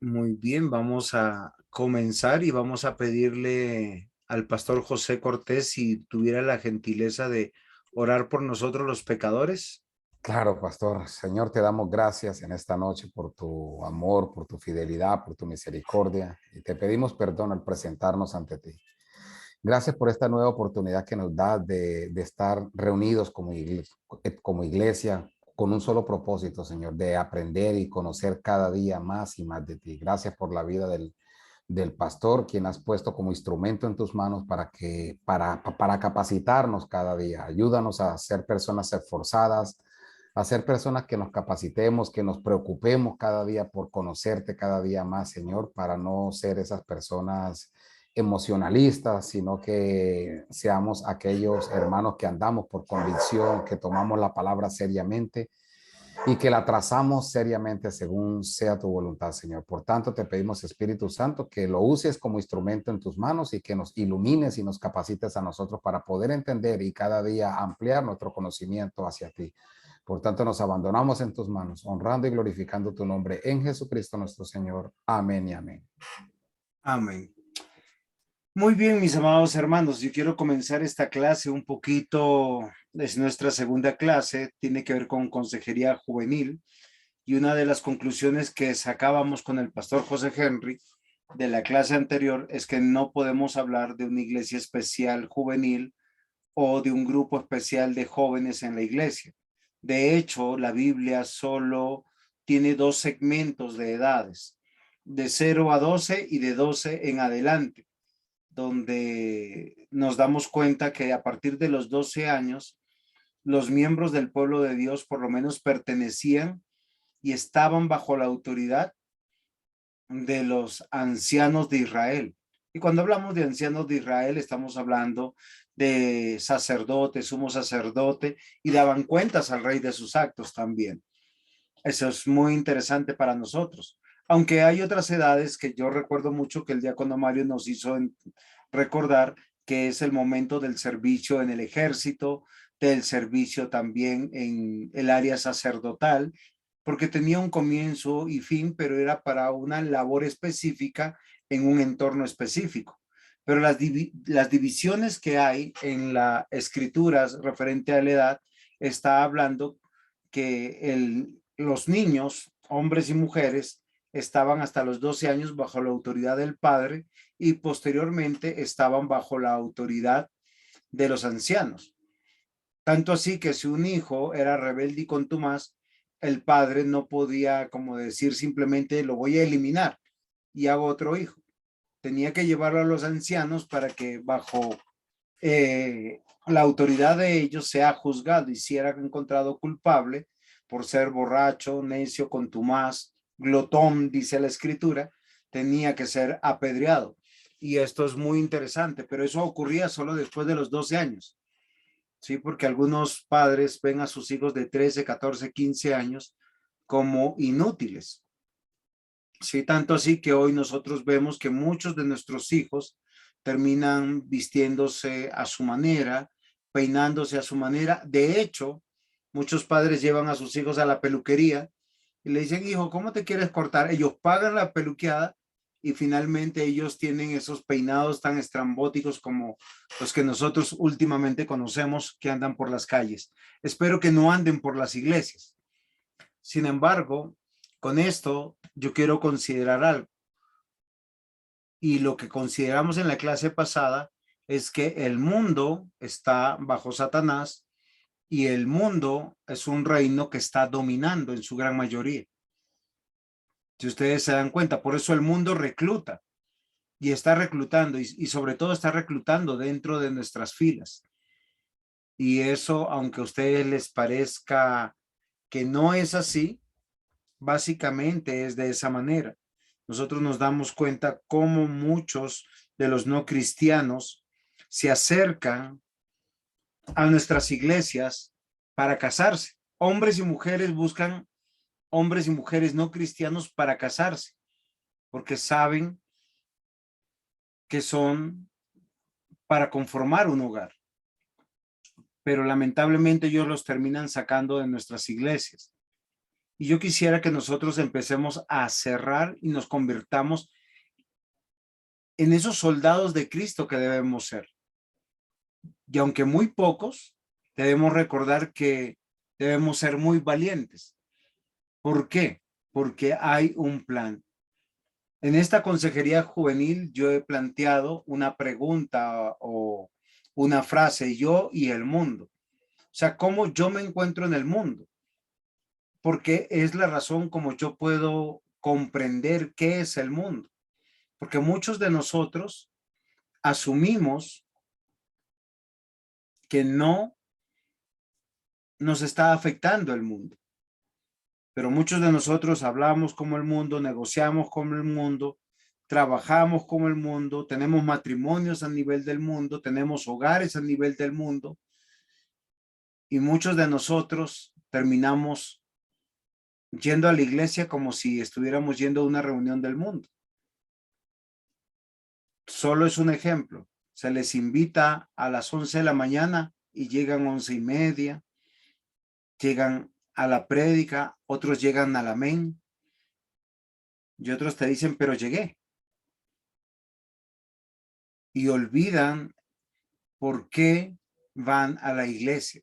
Muy bien, vamos a comenzar y vamos a pedirle al pastor José Cortés si tuviera la gentileza de orar por nosotros los pecadores. Claro, pastor. Señor, te damos gracias en esta noche por tu amor, por tu fidelidad, por tu misericordia y te pedimos perdón al presentarnos ante ti. Gracias por esta nueva oportunidad que nos das de estar reunidos como iglesia con un solo propósito, Señor, de aprender y conocer cada día más y más de ti. Gracias por la vida del pastor, quien has puesto como instrumento en tus manos para capacitarnos cada día. Ayúdanos a ser personas esforzadas, a ser personas que nos capacitemos, que nos preocupemos cada día por conocerte cada día más, Señor, para no ser esas personas emocionalistas, sino que seamos aquellos hermanos que andamos por convicción, que tomamos la palabra seriamente y que la trazamos seriamente según sea tu voluntad, Señor. Por tanto, te pedimos, Espíritu Santo, que lo uses como instrumento en tus manos y que nos ilumines y nos capacites a nosotros para poder entender y cada día ampliar nuestro conocimiento hacia ti. Por tanto, nos abandonamos en tus manos, honrando y glorificando tu nombre en Jesucristo nuestro Señor. Amén y amén. Amén. Muy bien, mis amados hermanos, yo quiero comenzar esta clase un poquito, es nuestra segunda clase, tiene que ver con consejería juvenil y una de las conclusiones que sacábamos con el pastor José Henry de la clase anterior es que no podemos hablar de una iglesia especial juvenil o de un grupo especial de jóvenes en la iglesia. De hecho, la Biblia solo tiene dos segmentos de edades, de 0 a 12 y de 12 en adelante, donde nos damos cuenta que a partir de los 12 años, los miembros del pueblo de Dios por lo menos pertenecían y estaban bajo la autoridad de los ancianos de Israel. Y cuando hablamos de ancianos de Israel, estamos hablando de sacerdote, sumo sacerdote, y daban cuentas al rey de sus actos también. Eso es muy interesante para nosotros. Aunque hay otras edades que yo recuerdo mucho que el diácono Mario nos hizo recordar, que es el momento del servicio en el ejército, del servicio también en el área sacerdotal, porque tenía un comienzo y fin, pero era para una labor específica en un entorno específico. Pero las divisiones que hay en las escrituras referente a la edad está hablando que los niños, hombres y mujeres, estaban hasta los 12 años bajo la autoridad del padre y posteriormente estaban bajo la autoridad de los ancianos. Tanto así que si un hijo era rebelde y contumaz, el padre no podía, como decir, simplemente lo voy a eliminar y hago otro hijo. Tenía que llevarlo a los ancianos para que bajo la autoridad de ellos sea juzgado y si era encontrado culpable por ser borracho, necio, contumaz, glotón, dice la escritura, tenía que ser apedreado. Y esto es muy interesante, pero eso ocurría solo después de los 12 años. Sí, porque algunos padres ven a sus hijos de 13, 14, 15 años como inútiles. Sí, tanto así que hoy nosotros vemos que muchos de nuestros hijos terminan vistiéndose a su manera, peinándose a su manera. De hecho, muchos padres llevan a sus hijos a la peluquería y le dicen, hijo, ¿cómo te quieres cortar? Ellos pagan la peluqueada y finalmente ellos tienen esos peinados tan estrambóticos como los que nosotros últimamente conocemos que andan por las calles. Espero que no anden por las iglesias. Sin embargo, con esto yo quiero considerar algo. Y lo que consideramos en la clase pasada es que el mundo está bajo Satanás y el mundo es un reino que está dominando en su gran mayoría. Si ustedes se dan cuenta, por eso el mundo recluta y está reclutando y sobre todo está reclutando dentro de nuestras filas. Y eso, aunque a ustedes les parezca que no es así, básicamente es de esa manera. Nosotros nos damos cuenta cómo muchos de los no cristianos se acercan a nuestras iglesias para casarse. Hombres y mujeres buscan hombres y mujeres no cristianos para casarse, porque saben que son para conformar un hogar. Pero lamentablemente ellos los terminan sacando de nuestras iglesias. Y yo quisiera que nosotros empecemos a cerrar y nos convirtamos en esos soldados de Cristo que debemos ser. Y aunque muy pocos, debemos recordar que debemos ser muy valientes. ¿Por qué? Porque hay un plan. En esta consejería juvenil yo he planteado una pregunta o una frase, yo y el mundo. O sea, cómo yo me encuentro en el mundo, porque es la razón como yo puedo comprender qué es el mundo. Porque muchos de nosotros asumimos que no nos está afectando el mundo. Pero muchos de nosotros hablamos como el mundo, negociamos como el mundo, trabajamos como el mundo, tenemos matrimonios a nivel del mundo, tenemos hogares a nivel del mundo, y muchos de nosotros terminamos yendo a la iglesia como si estuviéramos yendo a una reunión del mundo. Solo es un ejemplo. Se les invita a las 11 de la mañana y llegan 11:30, llegan a la prédica, otros llegan al amén y otros te dicen, pero llegué. Y olvidan por qué van a la iglesia.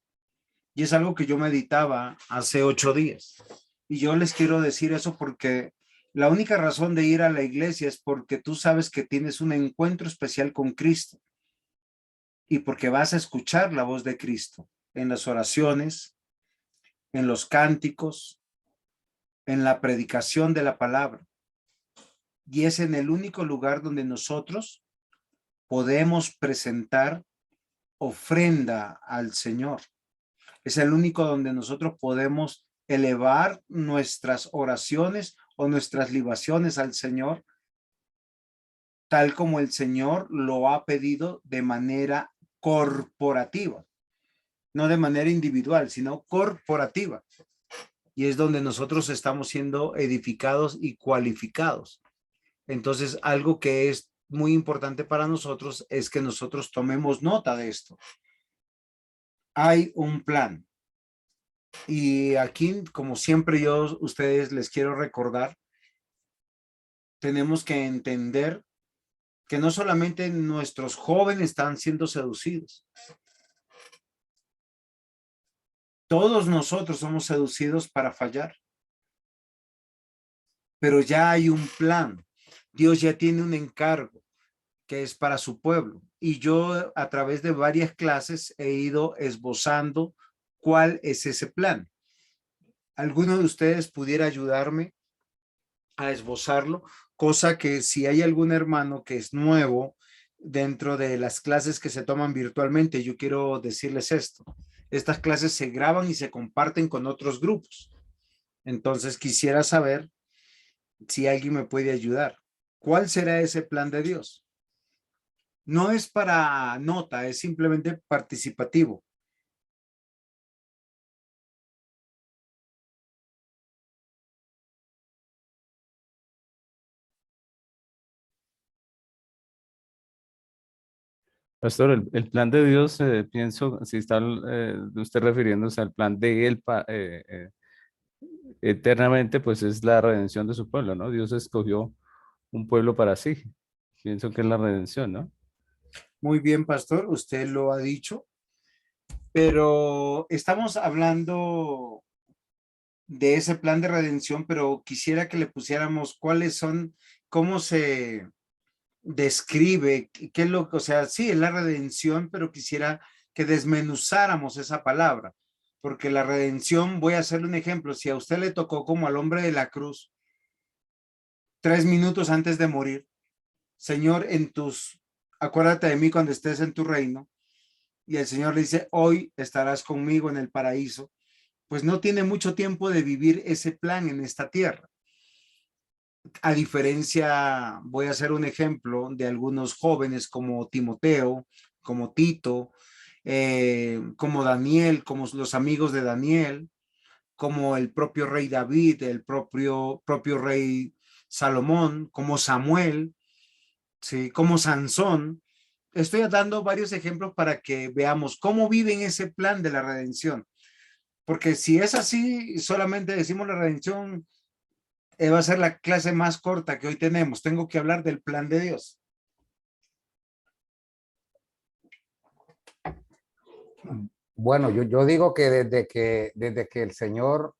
Y es algo que yo meditaba hace 8 días. Y yo les quiero decir eso porque la única razón de ir a la iglesia es porque tú sabes que tienes un encuentro especial con Cristo y porque vas a escuchar la voz de Cristo en las oraciones, en los cánticos, en la predicación de la palabra. Y es en el único lugar donde nosotros podemos presentar ofrenda al Señor. Es el único donde nosotros podemos elevar nuestras oraciones o nuestras libaciones al Señor, tal como el Señor lo ha pedido de manera corporativa, no de manera individual, sino corporativa. Y es donde nosotros estamos siendo edificados y cualificados. Entonces, algo que es muy importante para nosotros es que nosotros tomemos nota de esto. Hay un plan. Y aquí, como siempre yo, ustedes les quiero recordar, tenemos que entender que no solamente nuestros jóvenes están siendo seducidos. Todos nosotros somos seducidos para fallar. Pero ya hay un plan. Dios ya tiene un encargo que es para su pueblo. Y yo a través de varias clases he ido esbozando cuál es ese plan. ¿Alguno de ustedes pudiera ayudarme a esbozarlo? Cosa que si hay algún hermano que es nuevo dentro de las clases que se toman virtualmente, yo quiero decirles esto. Estas clases se graban y se comparten con otros grupos. Entonces quisiera saber si alguien me puede ayudar. ¿Cuál será ese plan de Dios? No es para nota, es simplemente participativo. Pastor, el plan de Dios, pienso, si está usted refiriéndose al plan de Él eternamente, pues es la redención de su pueblo, ¿no? Dios escogió un pueblo para sí. Pienso que es la redención, ¿no? Muy bien, pastor, usted lo ha dicho, pero estamos hablando de ese plan de redención, pero quisiera que le pusiéramos cuáles son, cómo se describe, qué es lo que, o sea, sí, es la redención, pero quisiera que desmenuzáramos esa palabra, porque la redención, voy a hacerle un ejemplo, si a usted le tocó como al hombre de la cruz, 3 minutos antes de morir, Señor, acuérdate de mí cuando estés en tu reino, y el Señor le dice, hoy estarás conmigo en el paraíso, pues no tiene mucho tiempo de vivir ese plan en esta tierra. A diferencia, voy a hacer un ejemplo de algunos jóvenes como Timoteo, como Tito, como Daniel, como los amigos de Daniel, como el propio rey David, el propio rey Salomón, como Samuel, ¿sí? Como Sansón. Estoy dando varios ejemplos para que veamos cómo viven ese plan de la redención. Porque si es así, solamente decimos la redención, va a ser la clase más corta que hoy tenemos. Tengo que hablar del plan de Dios. Bueno, yo digo que desde que el Señor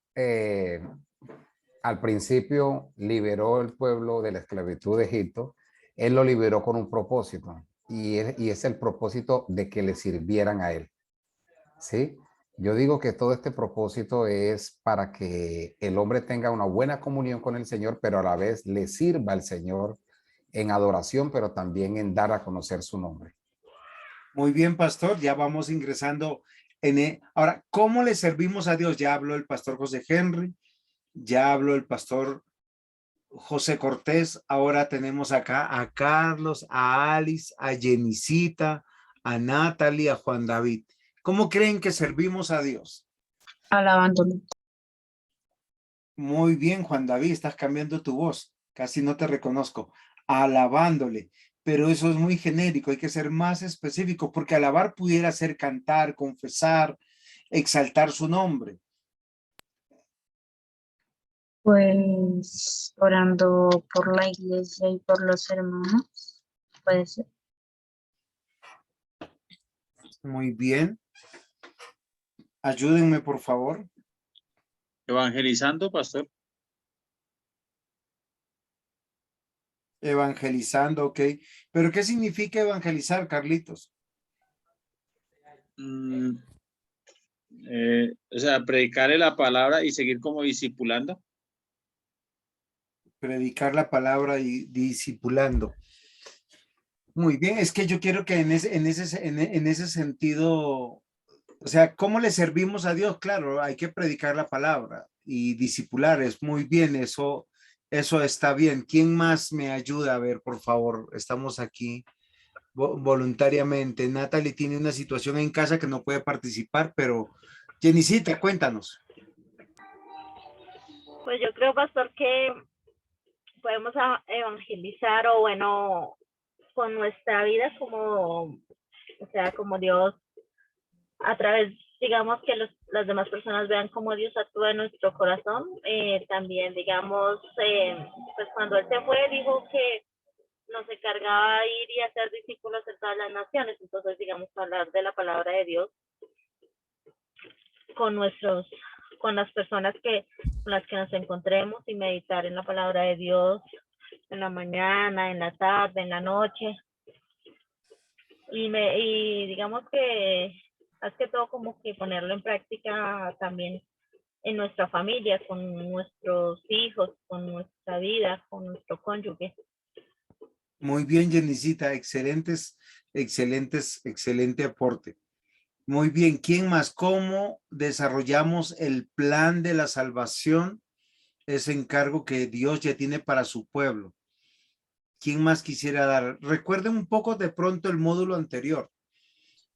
al principio liberó el pueblo de la esclavitud de Egipto, Él lo liberó con un propósito y es el propósito de que le sirvieran a Él. ¿Sí? Yo digo que todo este propósito es para que el hombre tenga una buena comunión con el Señor, pero a la vez le sirva al Señor en adoración, pero también en dar a conocer su nombre. Muy bien, pastor, ya vamos ingresando ahora, ¿cómo le servimos a Dios? Ya habló el pastor José Henry, ya habló el pastor José Cortés, ahora tenemos acá a Carlos, a Alice, a Jenicita, a Natalie, a Juan David. ¿Cómo creen que servimos a Dios? Alabándolo. Muy bien, Juan David, estás cambiando tu voz, casi no te reconozco. Alabándole, pero eso es muy genérico, hay que ser más específico, porque alabar pudiera ser cantar, confesar, exaltar su nombre. Pues orando por la iglesia y por los hermanos, puede ser. Muy bien. Ayúdenme, por favor. Evangelizando, pastor. Evangelizando, ok. ¿Pero qué significa evangelizar, Carlitos? O sea, predicarle la palabra y seguir como discipulando. Predicar la palabra y discipulando. Muy bien, es que yo quiero que en ese sentido, o sea, ¿cómo le servimos a Dios? Claro, hay que predicar la palabra y discipular, es muy bien, eso está bien. ¿Quién más me ayuda? A ver, por favor, estamos aquí voluntariamente. Natalie tiene una situación en casa que no puede participar, pero Jenicita, cuéntanos. Pues yo creo, pastor, que podemos evangelizar o bueno, con nuestra vida como, o sea, como Dios, a través, digamos, que las demás personas vean cómo Dios actúa en nuestro corazón. También, digamos, pues cuando Él se fue, dijo que nos encargaba de ir y hacer discípulos en todas las naciones. Entonces, digamos, hablar de la palabra de Dios con las personas con las que nos encontremos y meditar en la palabra de Dios en la mañana, en la tarde, en la noche. Y digamos que más que todo como que ponerlo en práctica también en nuestra familia, con nuestros hijos, con nuestra vida, con nuestro cónyuge. Muy bien, Jenicita, excelente aporte. Muy bien, ¿quién más? ¿Cómo desarrollamos el plan de la salvación? Ese encargo que Dios ya tiene para su pueblo. ¿Quién más quisiera dar? Recuerden un poco de pronto el módulo anterior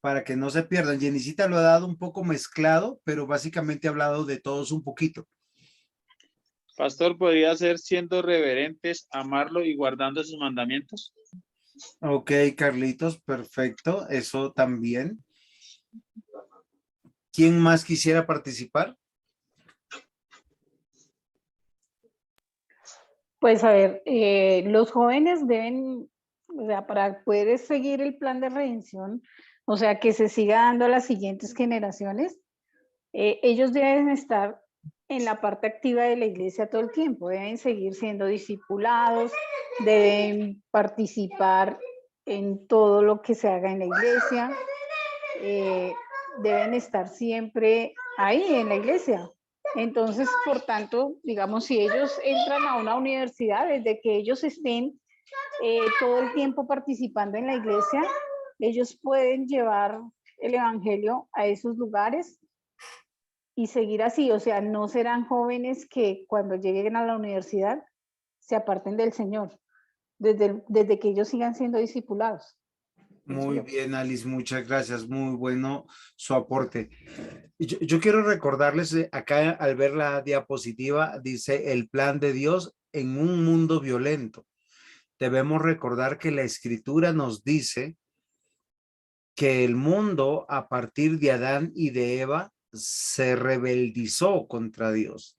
para que no se pierdan. Jenicita lo ha dado un poco mezclado, pero básicamente ha hablado de todos un poquito. Pastor, ¿podría ser siendo reverentes, amarlo y guardando sus mandamientos? Ok, Carlitos, perfecto. Eso también. ¿Quién más quisiera participar? Pues a ver, los jóvenes deben, o sea, para poder seguir el plan de redención, o sea, que se siga dando a las siguientes generaciones, ellos deben estar en la parte activa de la iglesia todo el tiempo, deben seguir siendo discipulados, deben participar en todo lo que se haga en la iglesia, deben estar siempre ahí en la iglesia. Entonces, por tanto, digamos, si ellos entran a una universidad, desde que ellos estén todo el tiempo participando en la iglesia, ellos pueden llevar el evangelio a esos lugares y seguir así. O sea, no serán jóvenes que cuando lleguen a la universidad se aparten del Señor, desde que ellos sigan siendo discipulados. Muy bien, Alice, muchas gracias. Muy bueno su aporte. Yo quiero recordarles acá al ver la diapositiva, dice el plan de Dios en un mundo violento. Debemos recordar que la escritura nos dice que el mundo a partir de Adán y de Eva se rebeldizó contra Dios.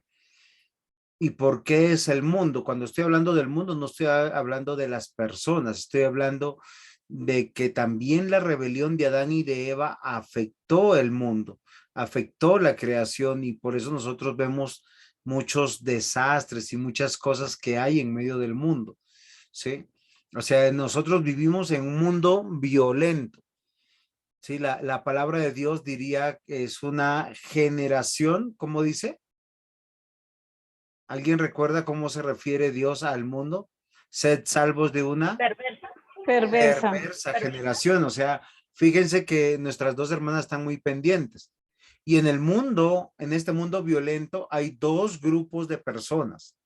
¿Y por qué es el mundo? Cuando estoy hablando del mundo, no estoy hablando de las personas, estoy hablando de que también la rebelión de Adán y de Eva afectó el mundo, afectó la creación, y por eso nosotros vemos muchos desastres y muchas cosas que hay en medio del mundo, ¿sí? O sea, nosotros vivimos en un mundo violento, ¿sí? La palabra de Dios diría que es una generación, ¿cómo dice? ¿Alguien recuerda cómo se refiere Dios al mundo? Sed salvos de una Perversa. Perversa. perversa generación. O sea, fíjense que nuestras dos hermanas están muy pendientes. Y en el mundo, en este mundo violento, hay dos grupos de personas,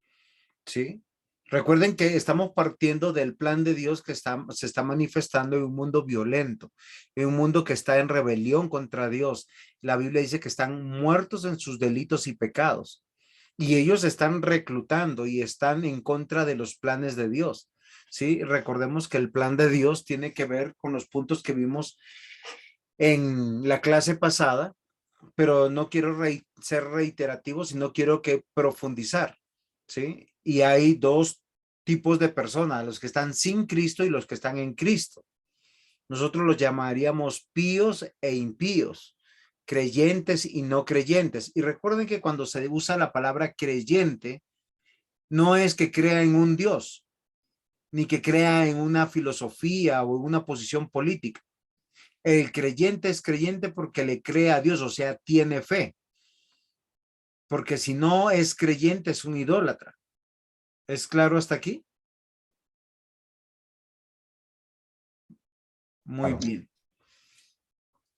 ¿sí? Recuerden que estamos partiendo del plan de Dios que se está manifestando en un mundo violento, en un mundo que está en rebelión contra Dios. La Biblia dice que están muertos en sus delitos y pecados. Y ellos están reclutando y están en contra de los planes de Dios, ¿sí? Recordemos que el plan de Dios tiene que ver con los puntos que vimos en la clase pasada, pero no quiero ser reiterativo, sino quiero que profundizar, ¿sí? Y hay dos tipos de personas, los que están sin Cristo y los que están en Cristo. Nosotros los llamaríamos píos e impíos, creyentes y no creyentes. Y recuerden que cuando se usa la palabra creyente, no es que crea en un Dios, ni que crea en una filosofía o en una posición política. El creyente es creyente porque le cree a Dios, o sea, tiene fe. Porque si no es creyente, es un idólatra. ¿Es claro hasta aquí? Muy bien.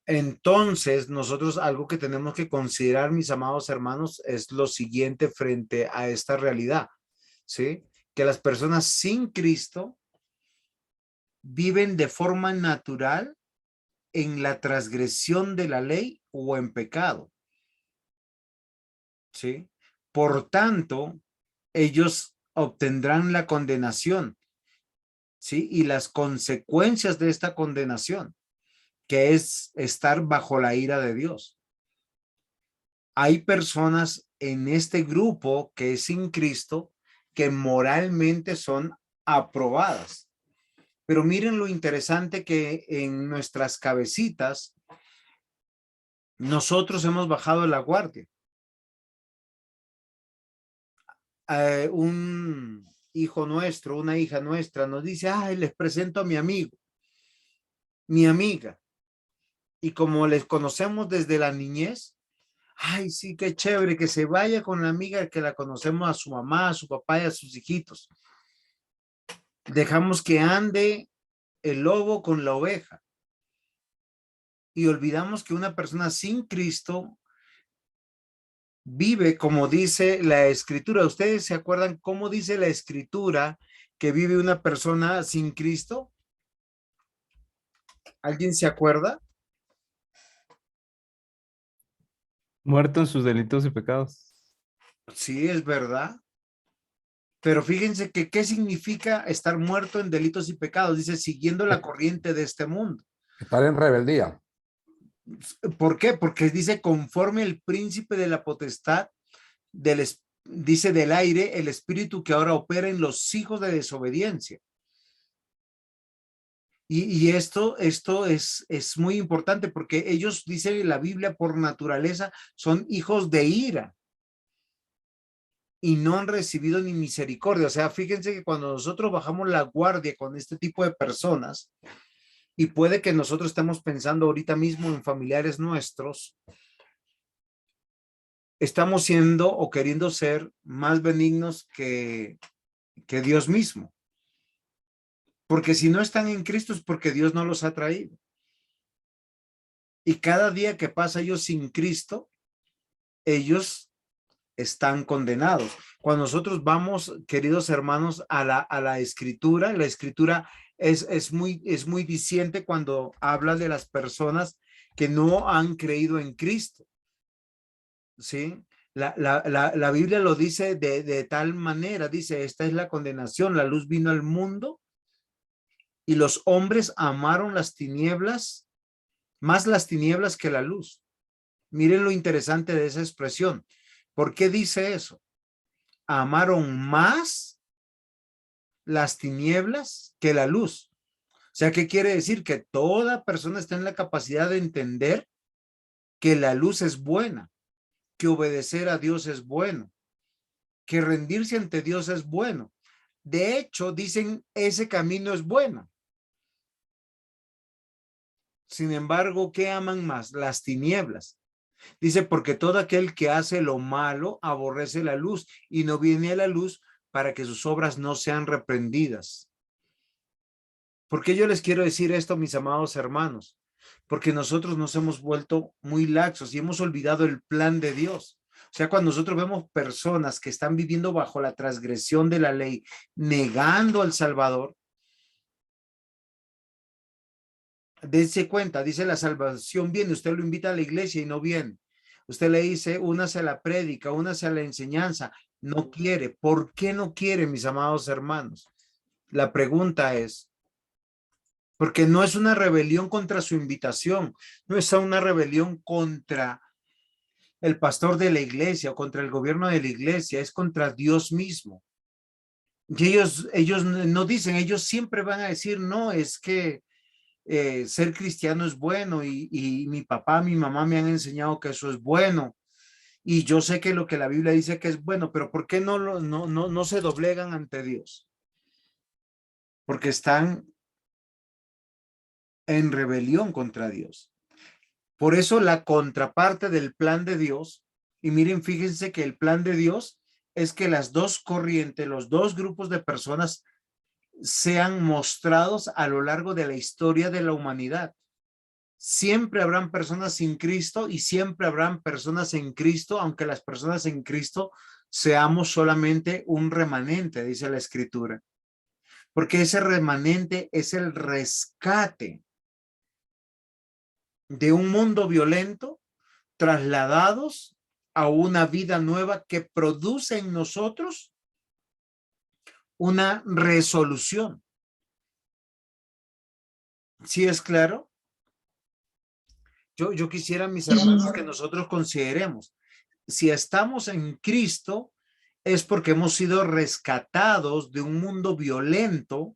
Entonces, nosotros algo que tenemos que considerar, mis amados hermanos, es lo siguiente frente a esta realidad, ¿sí? Que las personas sin Cristo viven de forma natural en la transgresión de la ley o en pecado, ¿sí? Por tanto, ellos obtendrán la condenación, ¿sí? Y las consecuencias de esta condenación, que es estar bajo la ira de Dios. Hay personas en este grupo que es sin Cristo que moralmente son aprobadas. Pero miren lo interesante que en nuestras cabecitas nosotros hemos bajado la guardia. Un hijo nuestro, una hija nuestra nos dice, ay, les presento a mi amigo, mi amiga. Y como les conocemos desde la niñez, ay, sí, qué chévere que se vaya con la amiga que la conocemos a su mamá, a su papá y a sus hijitos. Dejamos que ande el lobo con la oveja. Y olvidamos que una persona sin Cristo vive como dice la Escritura. ¿Ustedes se acuerdan cómo dice la Escritura que vive una persona sin Cristo? ¿Alguien se acuerda? Muerto en sus delitos y pecados. Sí, es verdad. Pero fíjense que ¿qué significa estar muerto en delitos y pecados? Dice, siguiendo la corriente de este mundo. Estar en rebeldía. ¿Por qué? Porque dice, conforme el príncipe de la potestad, dice del aire, el espíritu que ahora opera en los hijos de desobediencia. Y esto es muy importante porque ellos, dice la Biblia, por naturaleza, son hijos de ira. Y no han recibido ni misericordia. O sea, fíjense que cuando nosotros bajamos la guardia con este tipo de personas, y puede que nosotros estemos pensando ahorita mismo en familiares nuestros, estamos siendo o queriendo ser más benignos que Dios mismo. Porque si no están en Cristo es porque Dios no los ha traído. Y cada día que pasa ellos sin Cristo, ellos están condenados. Cuando nosotros vamos, queridos hermanos, a la Escritura, la Escritura es muy diciente cuando habla de las personas que no han creído en Cristo. ¿Sí? La Biblia lo dice de tal manera, dice, esta es la condenación, la luz vino al mundo y los hombres amaron las tinieblas, más las tinieblas que la luz. Miren lo interesante de esa expresión. ¿Por qué dice eso? Amaron más las tinieblas que la luz. O sea, ¿qué quiere decir? Que toda persona está en la capacidad de entender que la luz es buena, que obedecer a Dios es bueno, que rendirse ante Dios es bueno. De hecho, dicen, ese camino es bueno. Sin embargo, ¿qué aman más? Las tinieblas. Dice, porque todo aquel que hace lo malo aborrece la luz y no viene a la luz para que sus obras no sean reprendidas. ¿Por qué yo les quiero decir esto, mis amados hermanos? Porque nosotros nos hemos vuelto muy laxos y hemos olvidado el plan de Dios. O sea, cuando nosotros vemos personas que están viviendo bajo la transgresión de la ley, negando al Salvador, dése cuenta, dice la salvación viene, usted lo invita a la iglesia y no viene. Usted le dice, únase a la prédica, únase a la enseñanza, no quiere. ¿Por qué no quiere, mis amados hermanos? La pregunta es, porque no es una rebelión contra su invitación, no es una rebelión contra el pastor de la iglesia o contra el gobierno de la iglesia, es contra Dios mismo. Y ellos no dicen, ellos siempre van a decir, no, es que ser cristiano es bueno y mi papá, mi mamá me han enseñado que eso es bueno. Y yo sé que lo que la Biblia dice que es bueno, pero ¿por qué no se doblegan ante Dios? Porque están en rebelión contra Dios. Por eso la contraparte del plan de Dios, y miren, fíjense que el plan de Dios es que las dos corrientes, los dos grupos de personas sean mostrados a lo largo de la historia de la humanidad. Siempre habrán personas sin Cristo y siempre habrán personas en Cristo, aunque las personas en Cristo seamos solamente un remanente, dice la Escritura. Porque ese remanente es el rescate de un mundo violento, trasladados a una vida nueva que produce en nosotros una resolución. ¿Sí es claro? Yo quisiera, mis hermanos, que nosotros consideremos, si estamos en Cristo, es porque hemos sido rescatados de un mundo violento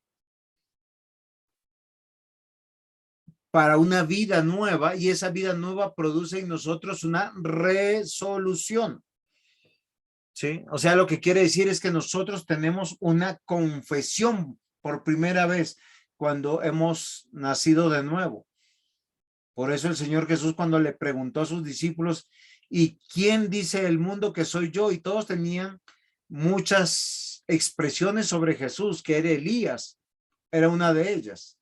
para una vida nueva, y esa vida nueva produce en nosotros una resolución. ¿Sí? O sea, lo que quiere decir es que nosotros tenemos una confesión por primera vez cuando hemos nacido de nuevo. Por eso el Señor Jesús, cuando le preguntó a sus discípulos, ¿y quién dice el mundo que soy yo? Y todos tenían muchas expresiones sobre Jesús, que era Elías, era una de ellas,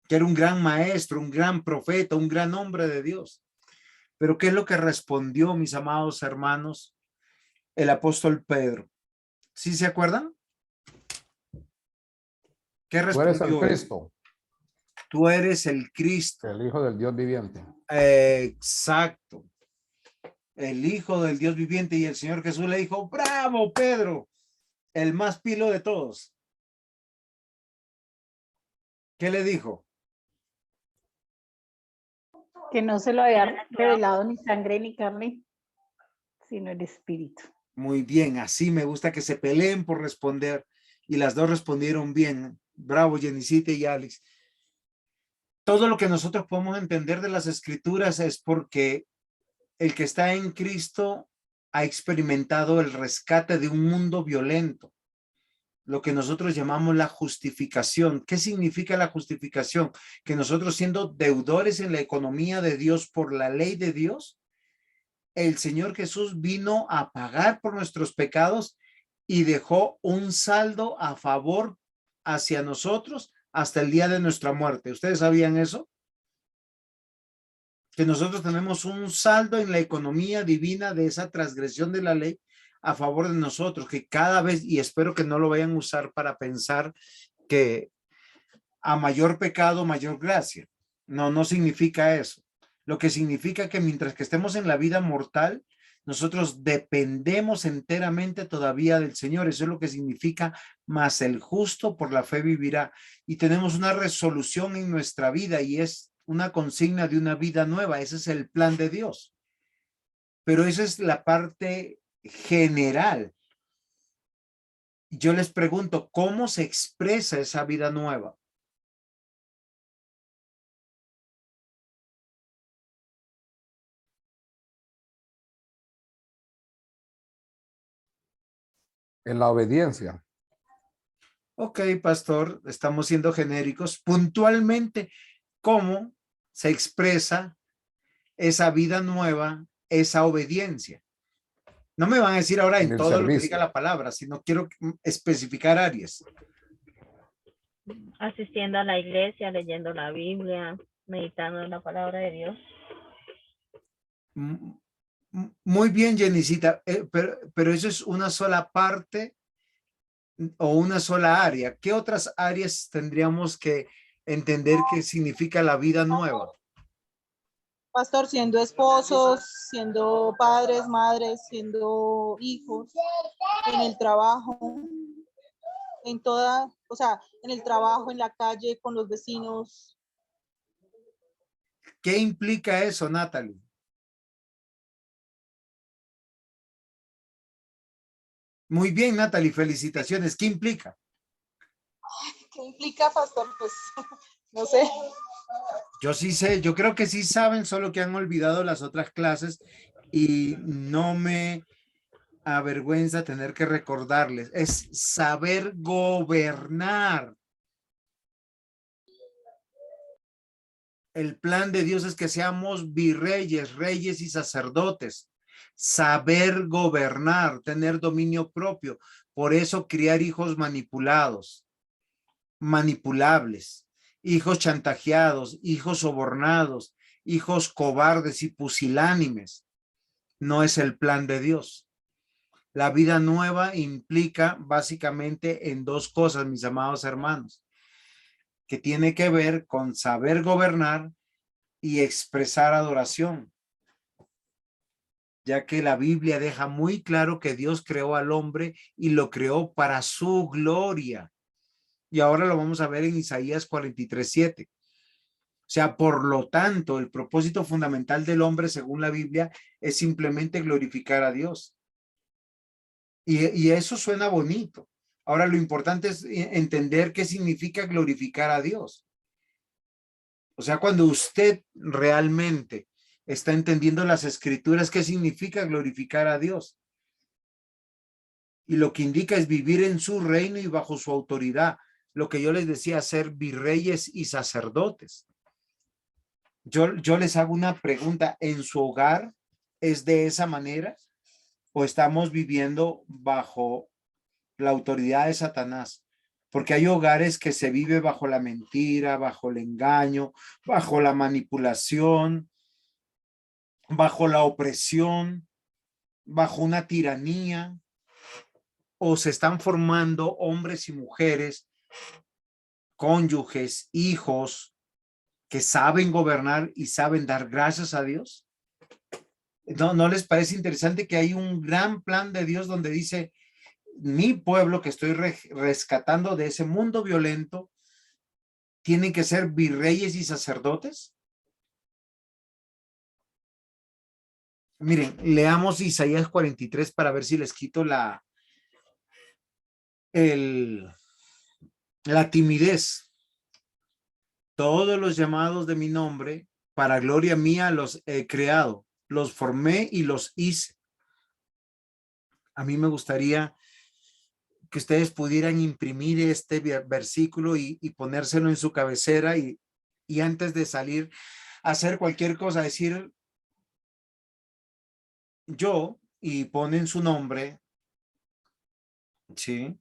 que era un gran maestro, un gran profeta, un gran hombre de Dios. Pero ¿qué es lo que respondió, mis amados hermanos, el apóstol Pedro? ¿Sí se acuerdan? ¿Qué respondió? Tú eres el Cristo. Tú eres el Cristo. El Hijo del Dios viviente. Exacto. El Hijo del Dios viviente. Y el Señor Jesús le dijo, bravo, Pedro, el más pilo de todos. ¿Qué le dijo? Que no se lo había revelado ni sangre ni carne, sino el Espíritu. Muy bien, así me gusta que se peleen por responder. Y las dos respondieron bien. Bravo, Jenicita y Alex. Todo lo que nosotros podemos entender de las Escrituras es porque el que está en Cristo ha experimentado el rescate de un mundo violento, lo que nosotros llamamos la justificación. ¿Qué significa la justificación? Que nosotros, siendo deudores en la economía de Dios por la ley de Dios, el Señor Jesús vino a pagar por nuestros pecados y dejó un saldo a favor hacia nosotros hasta el día de nuestra muerte. ¿Ustedes sabían eso? Que nosotros tenemos un saldo en la economía divina de esa transgresión de la ley a favor de nosotros, que cada vez, y espero que no lo vayan a usar para pensar que a mayor pecado, mayor gracia. No, no significa eso. Lo que significa que mientras que estemos en la vida mortal, nosotros dependemos enteramente todavía del Señor. Eso es lo que significa, más el justo por la fe vivirá. Y tenemos una resolución en nuestra vida y es una consigna de una vida nueva. Ese es el plan de Dios. pero esa es la parte general. Yo les pregunto, ¿cómo se expresa esa vida nueva? En la obediencia. Ok, pastor, estamos siendo genéricos. Puntualmente, ¿cómo se expresa esa vida nueva, esa obediencia? No me van a decir ahora En en el todo lo que diga servicio. la palabra, sino quiero especificar áreas. Asistiendo a la iglesia, leyendo la Biblia, meditando en la palabra de Dios. Muy bien, Jenicita, pero eso es una sola parte o una sola área. ¿Qué otras áreas tendríamos que entender que significa la vida nueva? Pastor, siendo esposos, siendo padres, madres, siendo hijos, en el trabajo, en toda, o sea, en el trabajo, en la calle, con los vecinos. ¿Qué implica eso, Natalie? Muy bien, Natalie, felicitaciones. ¿Qué implica? ¿Qué implica, pastor? Pues, no sé. Yo sí sé, yo creo que sí saben, solo que han olvidado las otras clases y no me avergüenza tener que recordarles. Es saber gobernar. El plan de Dios es que seamos virreyes, reyes y sacerdotes. Saber gobernar, tener dominio propio. Por eso criar hijos manipulados, manipulables, hijos chantajeados, hijos sobornados, hijos cobardes y pusilánimes. No es el plan de Dios. La vida nueva implica básicamente en dos cosas, mis amados hermanos, que tiene que ver con saber gobernar y expresar adoración, ya que la Biblia deja muy claro que Dios creó al hombre y lo creó para su gloria. Y ahora lo vamos a ver en Isaías 43:7. O sea, por lo tanto, el propósito fundamental del hombre, según la Biblia, es simplemente glorificar a Dios. Y eso suena bonito. Ahora, lo importante es entender qué significa glorificar a Dios. O sea, cuando usted realmente está entendiendo las escrituras, ¿qué significa glorificar a Dios? Y lo que indica es vivir en su reino y bajo su autoridad. Lo que yo les decía, ser virreyes y sacerdotes. Yo les hago una pregunta. ¿En su hogar es de esa manera? ¿O estamos viviendo bajo la autoridad de Satanás? Porque hay hogares que se vive bajo la mentira, bajo el engaño, bajo la manipulación, bajo la opresión, bajo una tiranía, o se están formando hombres y mujeres, cónyuges, hijos, que saben gobernar y saben dar gracias a Dios. ¿No les parece interesante que hay un gran plan de Dios donde dice, mi pueblo que estoy rescatando de ese mundo violento, tienen que ser virreyes y sacerdotes? Miren, leamos Isaías 43 para ver si les quito la timidez. Todos los llamados de mi nombre, para gloria mía los he creado, los formé y los hice. A mí me gustaría que ustedes pudieran imprimir este versículo y ponérselo en su cabecera y antes de salir a hacer cualquier cosa, decir yo, y ponen su nombre, ¿sí?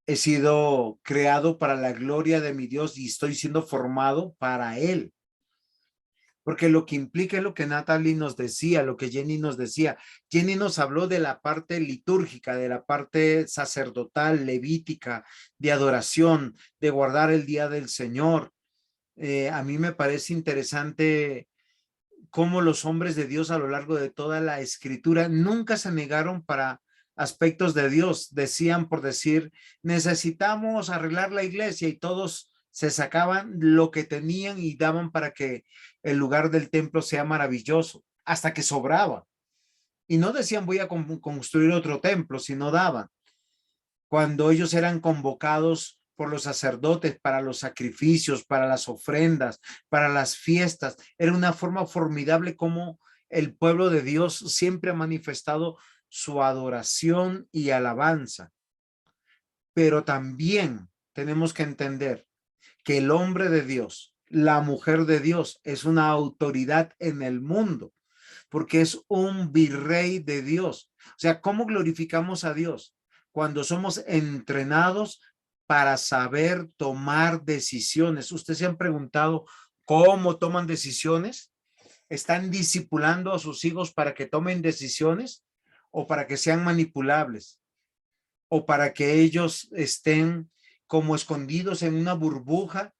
He sido creado para la gloria de mi Dios y estoy siendo formado para Él. Porque lo que implica es lo que Natalie nos decía, lo que Jenny nos decía. Jenny nos habló de la parte litúrgica, de la parte sacerdotal, levítica, de adoración, de guardar el día del Señor. A mí me parece interesante cómo los hombres de Dios a lo largo de toda la escritura nunca se negaron para aspectos de Dios. Decían, por decir, necesitamos arreglar la iglesia, y todos se sacaban lo que tenían y daban para que el lugar del templo sea maravilloso. hasta que sobraba. Y no decían voy a construir otro templo, sino daban. Cuando ellos eran convocados por los sacerdotes para los sacrificios, para las ofrendas, para las fiestas, era una forma formidable como el pueblo de Dios siempre ha manifestado su adoración y alabanza. Pero también tenemos que entender que el hombre de Dios, la mujer de Dios, es una autoridad en el mundo, porque es un virrey de Dios. O sea, ¿cómo glorificamos a Dios? Cuando somos entrenados para saber tomar decisiones. ¿Ustedes se han preguntado cómo toman decisiones? ¿Están discipulando a sus hijos para que tomen decisiones o para que sean manipulables? ¿O para que ellos estén como escondidos en una burbuja?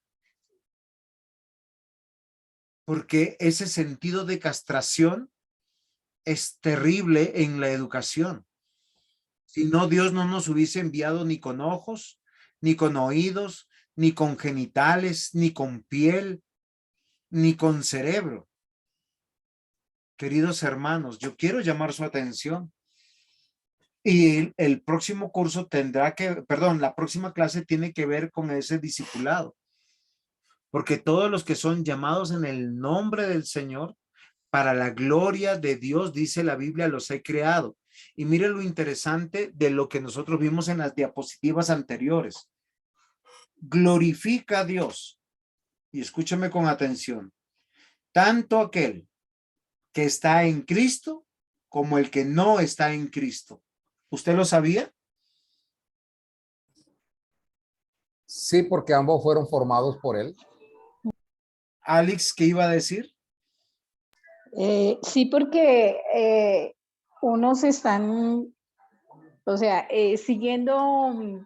Porque ese sentido de castración es terrible en la educación. Si no, Dios no nos hubiese enviado ni con ojos, ni con oídos, ni con genitales, ni con piel, ni con cerebro. Queridos hermanos, yo quiero llamar su atención. Y el próximo curso tendrá que, perdón, la próxima clase tiene que ver con ese discipulado. Porque todos los que son llamados en el nombre del Señor, para la gloria de Dios, dice la Biblia, los he creado. Y mire lo interesante de lo que nosotros vimos en las diapositivas anteriores. Glorifica a Dios. Y escúchame con atención. Tanto aquel que está en Cristo como el que no está en Cristo. ¿Usted lo sabía? Sí, porque ambos fueron formados por él. Alex, ¿qué iba a decir? Sí, porque unos están, o sea, siguiendo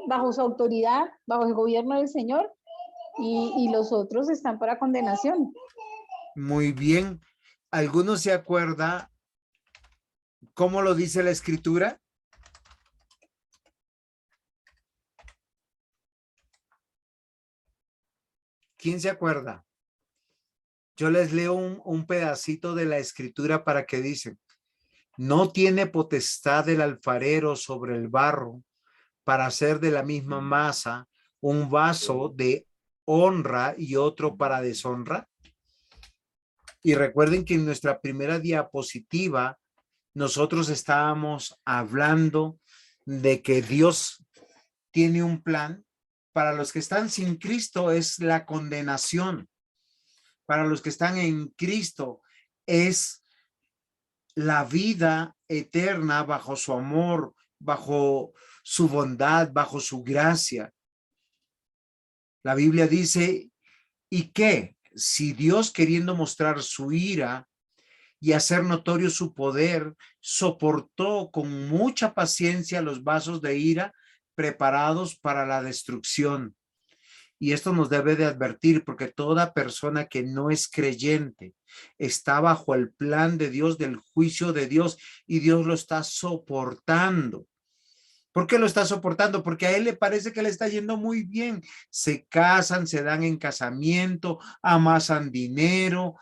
bajo su autoridad, bajo el gobierno del Señor, y los otros están para condenación. Muy bien. ¿Alguno se acuerda cómo lo dice la Escritura? ¿Quién se acuerda? Yo les leo un pedacito de la Escritura para que dice: no tiene potestad el alfarero sobre el barro para hacer de la misma masa un vaso de honra y otro para deshonra. Y recuerden que en nuestra primera diapositiva nosotros estábamos hablando de que Dios tiene un plan. Para los que están sin Cristo es la condenación. Para los que están en Cristo es la vida eterna bajo su amor, bajo su bondad, bajo su gracia. La Biblia dice, ¿y qué? Si Dios, queriendo mostrar su ira y hacer notorio su poder, soportó con mucha paciencia los vasos de ira preparados para la destrucción. Y esto nos debe de advertir, porque toda persona que no es creyente está bajo el plan de Dios, del juicio de Dios, y Dios lo está soportando. ¿Por qué lo está soportando? Porque a él le parece que le está yendo muy bien. Se casan, se dan en casamiento, amasan dinero,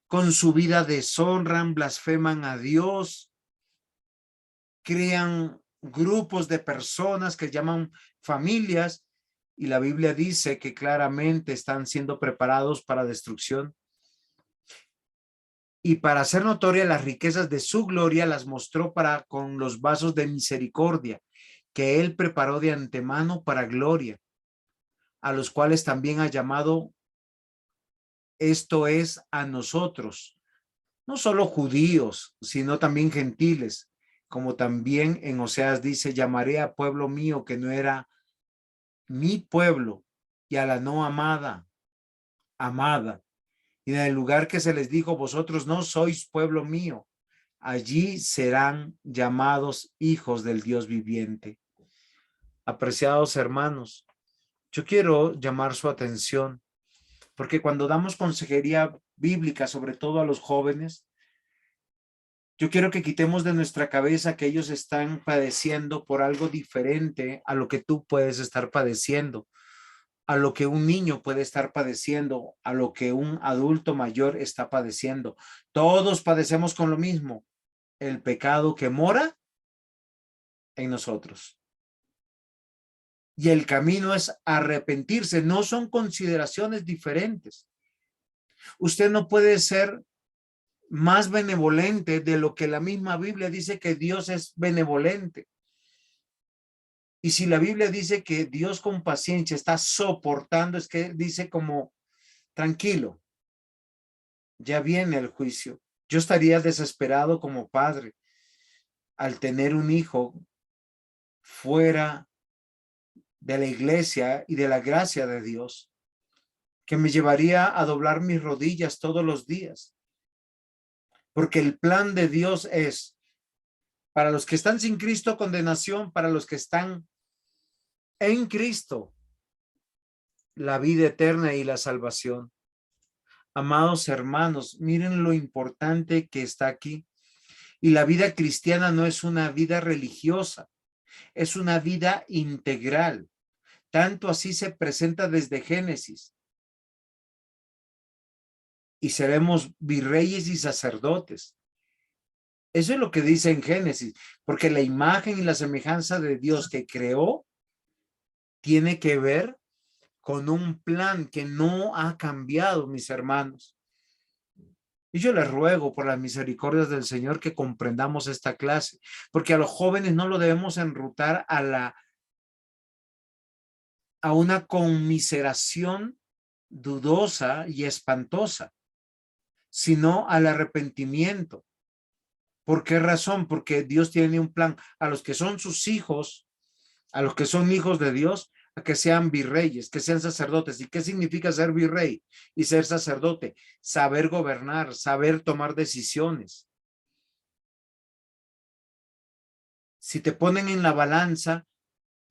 con su vida deshonran, blasfeman a Dios, crean grupos de personas que llaman familias, y la Biblia dice que claramente están siendo preparados para destrucción. Y para hacer notoria las riquezas de su gloria, las mostró para con los vasos de misericordia que él preparó de antemano para gloria, a los cuales también ha llamado, esto es, a nosotros, no solo judíos, sino también gentiles, como también en Oseas dice, llamaré a pueblo mío que no era mi pueblo, y a la no amada, amada. Y en el lugar que se les dijo, vosotros no sois pueblo mío, allí serán llamados hijos del Dios viviente. Apreciados hermanos, yo quiero llamar su atención, porque cuando damos consejería bíblica, sobre todo a los jóvenes, yo quiero que quitemos de nuestra cabeza que ellos están padeciendo por algo diferente a lo que tú puedes estar padeciendo. a lo que un niño puede estar padeciendo, a lo que un adulto mayor está padeciendo. Todos padecemos con lo mismo, el pecado que mora en nosotros. Y el camino es arrepentirse, no son consideraciones diferentes. Usted no puede ser más benevolente de lo que la misma Biblia dice que Dios es benevolente. Y si la Biblia dice que Dios con paciencia está soportando, es que dice como, tranquilo, ya viene el juicio. Yo estaría desesperado como padre al tener un hijo fuera de la iglesia y de la gracia de Dios, que me llevaría a doblar mis rodillas todos los días. Porque el plan de Dios es para los que están sin Cristo, condenación; para los que están en Cristo, la vida eterna y la salvación. Amados hermanos, miren lo importante que está aquí. Y la vida cristiana no es una vida religiosa, es una vida integral. Tanto así se presenta desde Génesis. Y seremos virreyes y sacerdotes. Eso es lo que dice en Génesis, porque la imagen y la semejanza de Dios que creó tiene que ver con un plan que no ha cambiado, mis hermanos. Y yo les ruego por las misericordias del Señor que comprendamos esta clase, porque a los jóvenes no lo debemos enrutar a una conmiseración dudosa y espantosa, sino al arrepentimiento. ¿Por qué razón? Porque Dios tiene un plan a los que son sus hijos, a los que son hijos de Dios, a que sean virreyes, que sean sacerdotes. ¿Y qué significa ser virrey y ser sacerdote? Saber gobernar, saber tomar decisiones. Si te ponen en la balanza,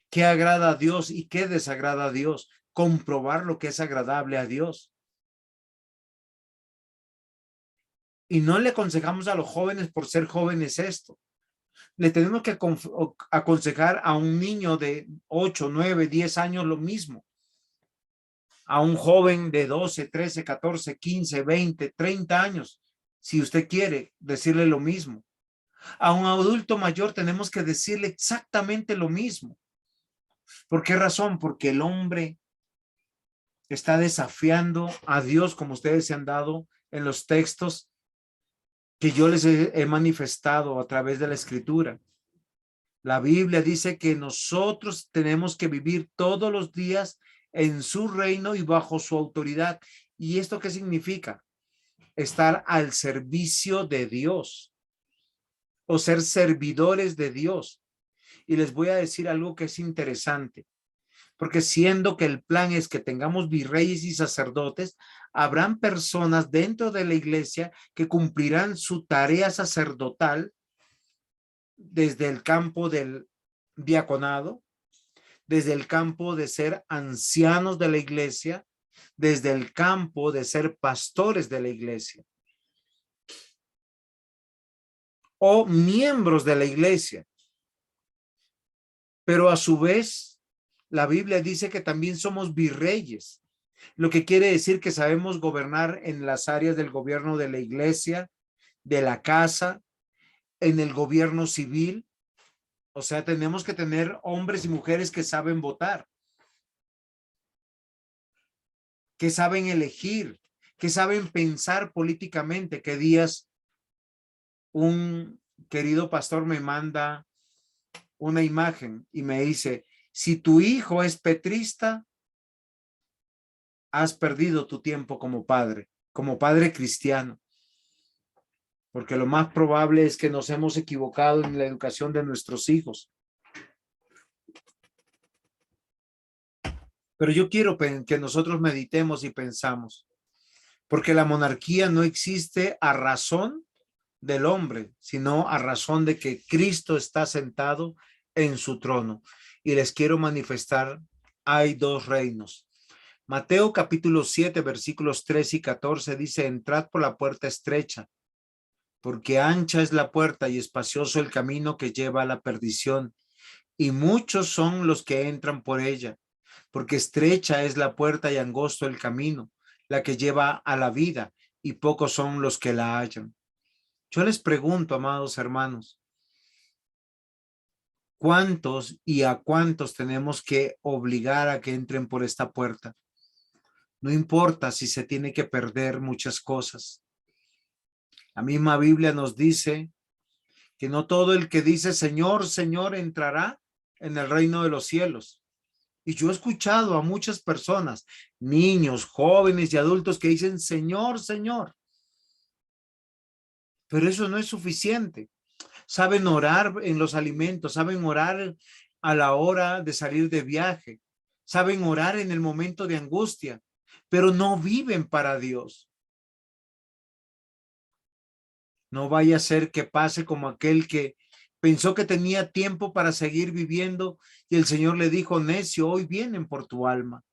¿qué agrada a Dios y qué desagrada a Dios? Comprobar lo que es agradable a Dios. Y no le aconsejamos a los jóvenes por ser jóvenes esto. Le tenemos que aconsejar a un niño de 8, 9, 10 años lo mismo. A un joven de 12, 13, 14, 15, 20, 30 años, si usted quiere decirle lo mismo. A un adulto mayor tenemos que decirle exactamente lo mismo. ¿Por qué razón? Porque el hombre está desafiando a Dios, como ustedes se han dado en los textos que yo les he manifestado a través de la Escritura. La Biblia dice que nosotros tenemos que vivir todos los días en su reino y bajo su autoridad. ¿Y esto qué significa? Estar al servicio de Dios o ser servidores de Dios. Y les voy a decir algo que es interesante, porque siendo que el plan es que tengamos virreyes y sacerdotes, habrán personas dentro de la iglesia que cumplirán su tarea sacerdotal desde el campo del diaconado, desde el campo de ser ancianos de la iglesia, desde el campo de ser pastores de la iglesia o miembros de la iglesia. Pero a su vez, la Biblia dice que también somos virreyes, lo que quiere decir que sabemos gobernar en las áreas del gobierno de la iglesia, de la casa, en el gobierno civil. O sea, tenemos que tener hombres y mujeres que saben votar, que saben elegir, que saben pensar políticamente. ¿Qué días un querido pastor me manda una imagen y me dice, si tu hijo es petrista, has perdido tu tiempo como padre cristiano? Porque lo más probable es que nos hemos equivocado en la educación de nuestros hijos. Pero yo quiero que nosotros meditemos y pensamos, porque la monarquía no existe a razón del hombre, sino a razón de que Cristo está sentado en su trono. Y les quiero manifestar, hay dos reinos. Mateo capítulo 7, versículos 3 y 14 dice, entrad por la puerta estrecha, porque ancha es la puerta y espacioso el camino que lleva a la perdición, y muchos son los que entran por ella, porque estrecha es la puerta y angosto el camino, la que lleva a la vida, y pocos son los que la hallan. Yo les pregunto, amados hermanos, ¿cuántos y a cuántos tenemos que obligar a que entren por esta puerta? No importa si se tiene que perder muchas cosas. La misma Biblia nos dice que no todo el que dice Señor, Señor entrará en el reino de los cielos. Y yo he escuchado a muchas personas, niños, jóvenes y adultos que dicen Señor, Señor. Pero eso no es suficiente. Saben orar en los alimentos, saben orar a la hora de salir de viaje, saben orar en el momento de angustia, pero no viven para Dios. No vaya a ser que pase como aquel que pensó que tenía tiempo para seguir viviendo y el Señor le dijo, necio, hoy vienen por tu alma.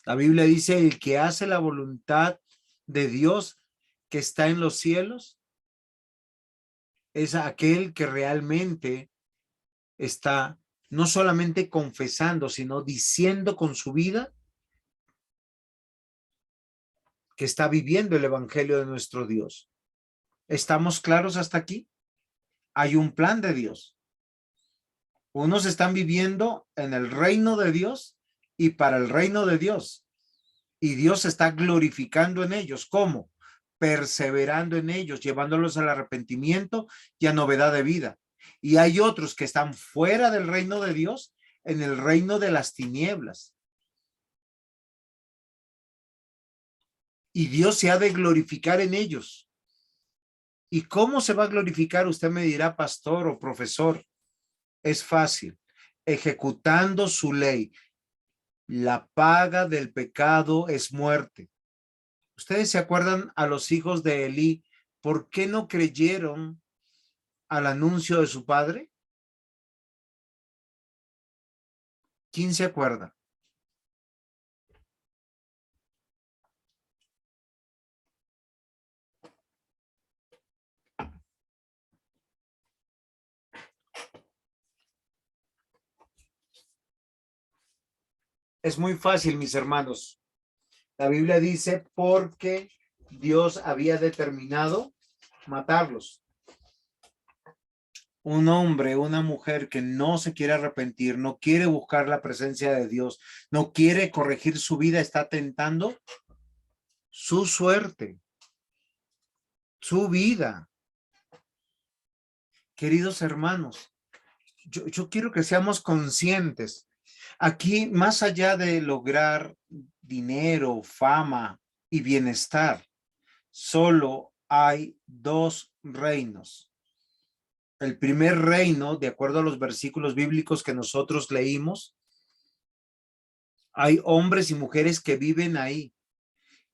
La Biblia dice, el que hace la voluntad de Dios que está en los cielos es aquel que realmente está no solamente confesando, sino diciendo con su vida que está viviendo el evangelio de nuestro Dios. ¿Estamos claros hasta aquí? Hay un plan de Dios. Unos están viviendo en el reino de Dios y para el reino de Dios. Y Dios está glorificando en ellos. ¿Cómo? Perseverando en ellos, llevándolos al arrepentimiento y a novedad de vida. Y hay otros que están fuera del reino de Dios, en el reino de las tinieblas. Y Dios se ha de glorificar en ellos. ¿Y cómo se va a glorificar? Usted me dirá, pastor o profesor. Es fácil, ejecutando su ley. La paga del pecado es muerte. ¿Ustedes se acuerdan a los hijos de Elí? ¿Por qué no creyeron al anuncio de su padre? ¿Quién se acuerda? Es muy fácil, mis hermanos. La Biblia dice, porque Dios había determinado matarlos. Un hombre, una mujer que no se quiere arrepentir, no quiere buscar la presencia de Dios, no quiere corregir su vida, está tentando su suerte, su vida. Queridos hermanos, yo quiero que seamos conscientes. Aquí, más allá de lograr dinero, fama y bienestar, solo hay dos reinos. El primer reino, de acuerdo a los versículos bíblicos que nosotros leímos, hay hombres y mujeres que viven ahí,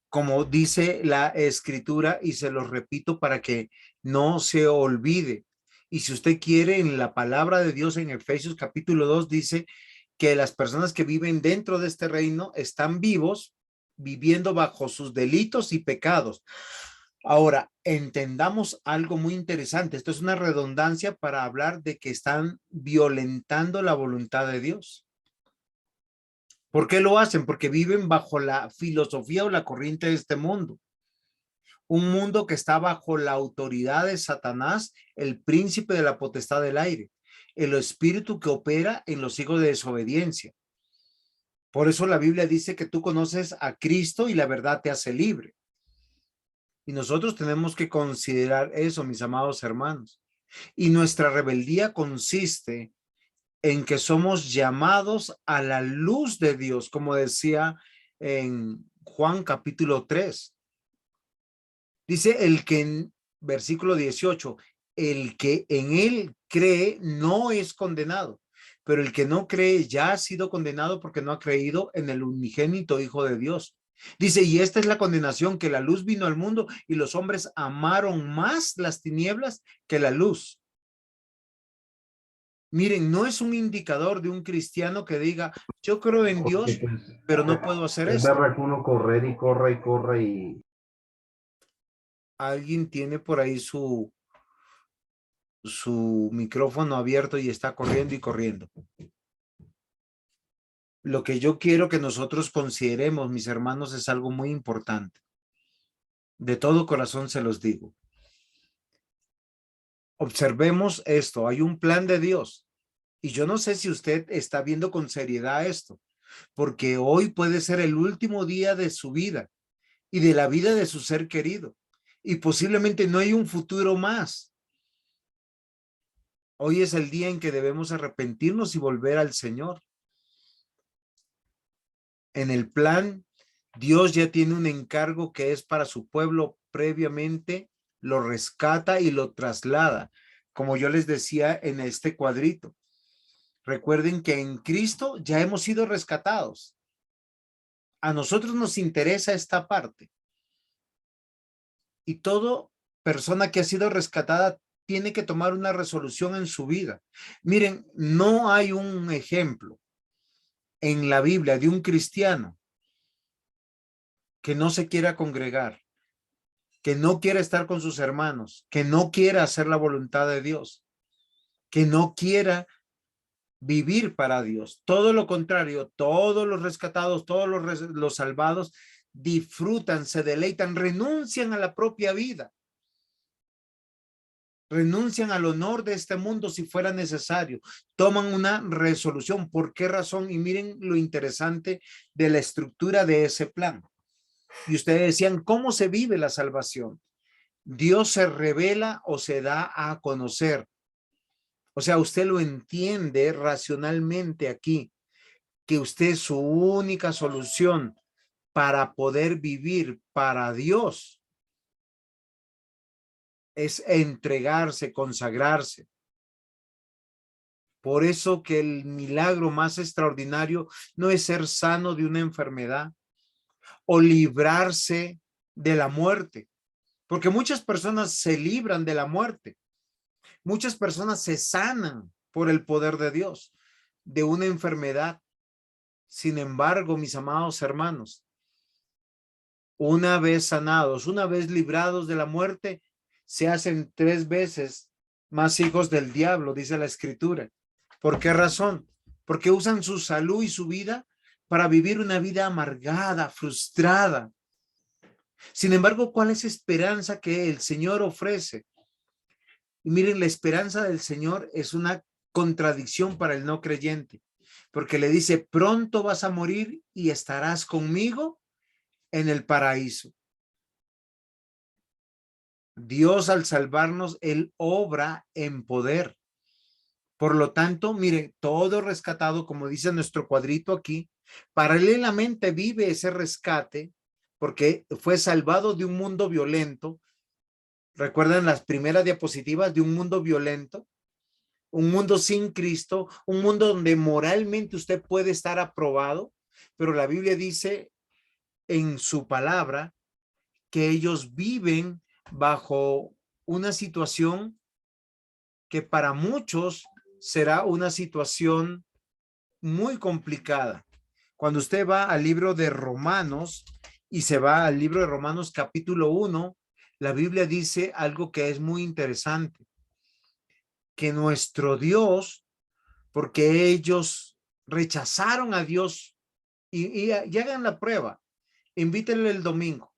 como dice la escritura, y se los repito para que no se olvide. Y si usted quiere, en la palabra de Dios en Efesios capítulo 2 dice que las personas que viven dentro de este reino están vivos, viviendo bajo sus delitos y pecados. Ahora, entendamos algo muy interesante. Esto es una redundancia para hablar de que están violentando la voluntad de Dios. ¿Por qué lo hacen? Porque viven bajo la filosofía o la corriente de este mundo. Un mundo que está bajo la autoridad de Satanás, el príncipe de la potestad del aire, el espíritu que opera en los hijos de desobediencia. Por eso la Biblia dice que tú conoces a Cristo y la verdad te hace libre. Y nosotros tenemos que considerar eso, mis amados hermanos. Y nuestra rebeldía consiste en que somos llamados a la luz de Dios, como decía en Juan capítulo 3. Dice el que en versículo 18, el que en él cree no es condenado, pero el que no cree ya ha sido condenado porque no ha creído en el unigénito Hijo de Dios. Dice, y esta es la condenación, que la luz vino al mundo y los hombres amaron más las tinieblas que la luz. Miren, no es un indicador de un cristiano que diga, yo creo en Dios, pero no puedo hacer es esto. verdad que uno correr y corre y corre y... Alguien tiene por ahí su micrófono abierto y está corriendo y corriendo. lo que yo quiero que nosotros consideremos, mis hermanos, es algo muy importante. De todo corazón se los digo. Observemos esto, hay un plan de Dios. Y yo no sé si usted está viendo con seriedad esto, porque hoy puede ser el último día de su vida y de la vida de su ser querido. Y posiblemente no hay un futuro más. Hoy es el día en que debemos arrepentirnos y volver al Señor. En el plan, Dios ya tiene un encargo que es para su pueblo previamente, lo rescata y lo traslada. Como yo les decía en este cuadrito. Recuerden que en Cristo ya hemos sido rescatados. A nosotros nos interesa esta parte. Y toda persona que ha sido rescatada tiene que tomar una resolución en su vida. Miren, no hay un ejemplo en la Biblia de un cristiano que no se quiera congregar, que no quiera estar con sus hermanos, que no quiera hacer la voluntad de Dios, que no quiera vivir para Dios. Todo lo contrario, todos los rescatados, todos los salvados disfrutan, se deleitan, renuncian a la propia vida. Renuncian al honor de este mundo si fuera necesario. Toman una resolución. ¿Por qué razón? Y miren lo interesante de la estructura de ese plan. Y ustedes decían, ¿cómo se vive la salvación? Dios se revela o se da a conocer. O sea, usted lo entiende racionalmente aquí, que usted su única solución para poder vivir para Dios es entregarse, consagrarse. Por eso que el milagro más extraordinario no es ser sano de una enfermedad o librarse de la muerte, porque muchas personas se libran de la muerte. Muchas personas se sanan por el poder de Dios de una enfermedad. Sin embargo, mis amados hermanos, una vez sanados, una vez librados de la muerte, se hacen 3 veces más hijos del diablo, dice la Escritura. ¿Por qué razón? Porque usan su salud y su vida para vivir una vida amargada, frustrada. Sin embargo, ¿cuál es la esperanza que el Señor ofrece? Y miren, la esperanza del Señor es una contradicción para el no creyente, porque le dice, pronto vas a morir y estarás conmigo en el paraíso. Dios al salvarnos, Él obra en poder. Por lo tanto, mire, todo rescatado, como dice nuestro cuadrito aquí, paralelamente vive ese rescate porque fue salvado de un mundo violento. ¿Recuerdan las primeras diapositivas de un mundo violento? Un mundo sin Cristo, un mundo donde moralmente usted puede estar aprobado, pero la Biblia dice en su palabra que ellos viven bajo una situación que para muchos será una situación muy complicada. Cuando usted va al libro de Romanos y se va al libro de Romanos capítulo 1, la Biblia dice algo que es muy interesante, que nuestro Dios, porque ellos rechazaron a Dios y hagan la prueba, invítenle el domingo.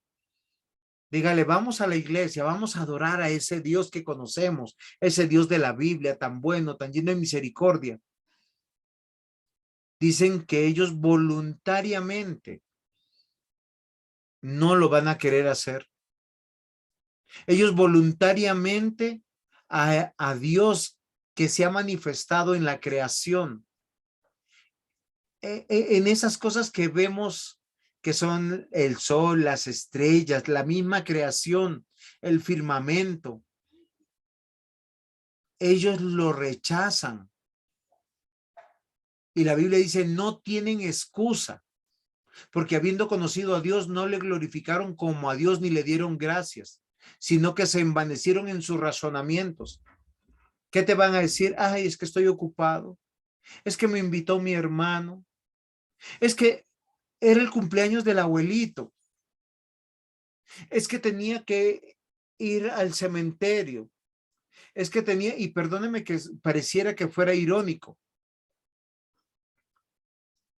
Dígale, vamos a la iglesia, vamos a adorar a ese Dios que conocemos, ese Dios de la Biblia tan bueno, tan lleno de misericordia. Dicen que ellos voluntariamente no lo van a querer hacer. Ellos voluntariamente a Dios que se ha manifestado en la creación, en esas cosas que vemos que son el sol, las estrellas, la misma creación, el firmamento. Ellos lo rechazan. Y la Biblia dice, no tienen excusa, porque habiendo conocido a Dios, no le glorificaron como a Dios ni le dieron gracias, sino que se envanecieron en sus razonamientos. ¿Qué te van a decir? Ay, es que estoy ocupado. Es que me invitó mi hermano. Es que era el cumpleaños del abuelito. Es que tenía que ir al cementerio. Es que tenía, y perdóneme que pareciera que fuera irónico,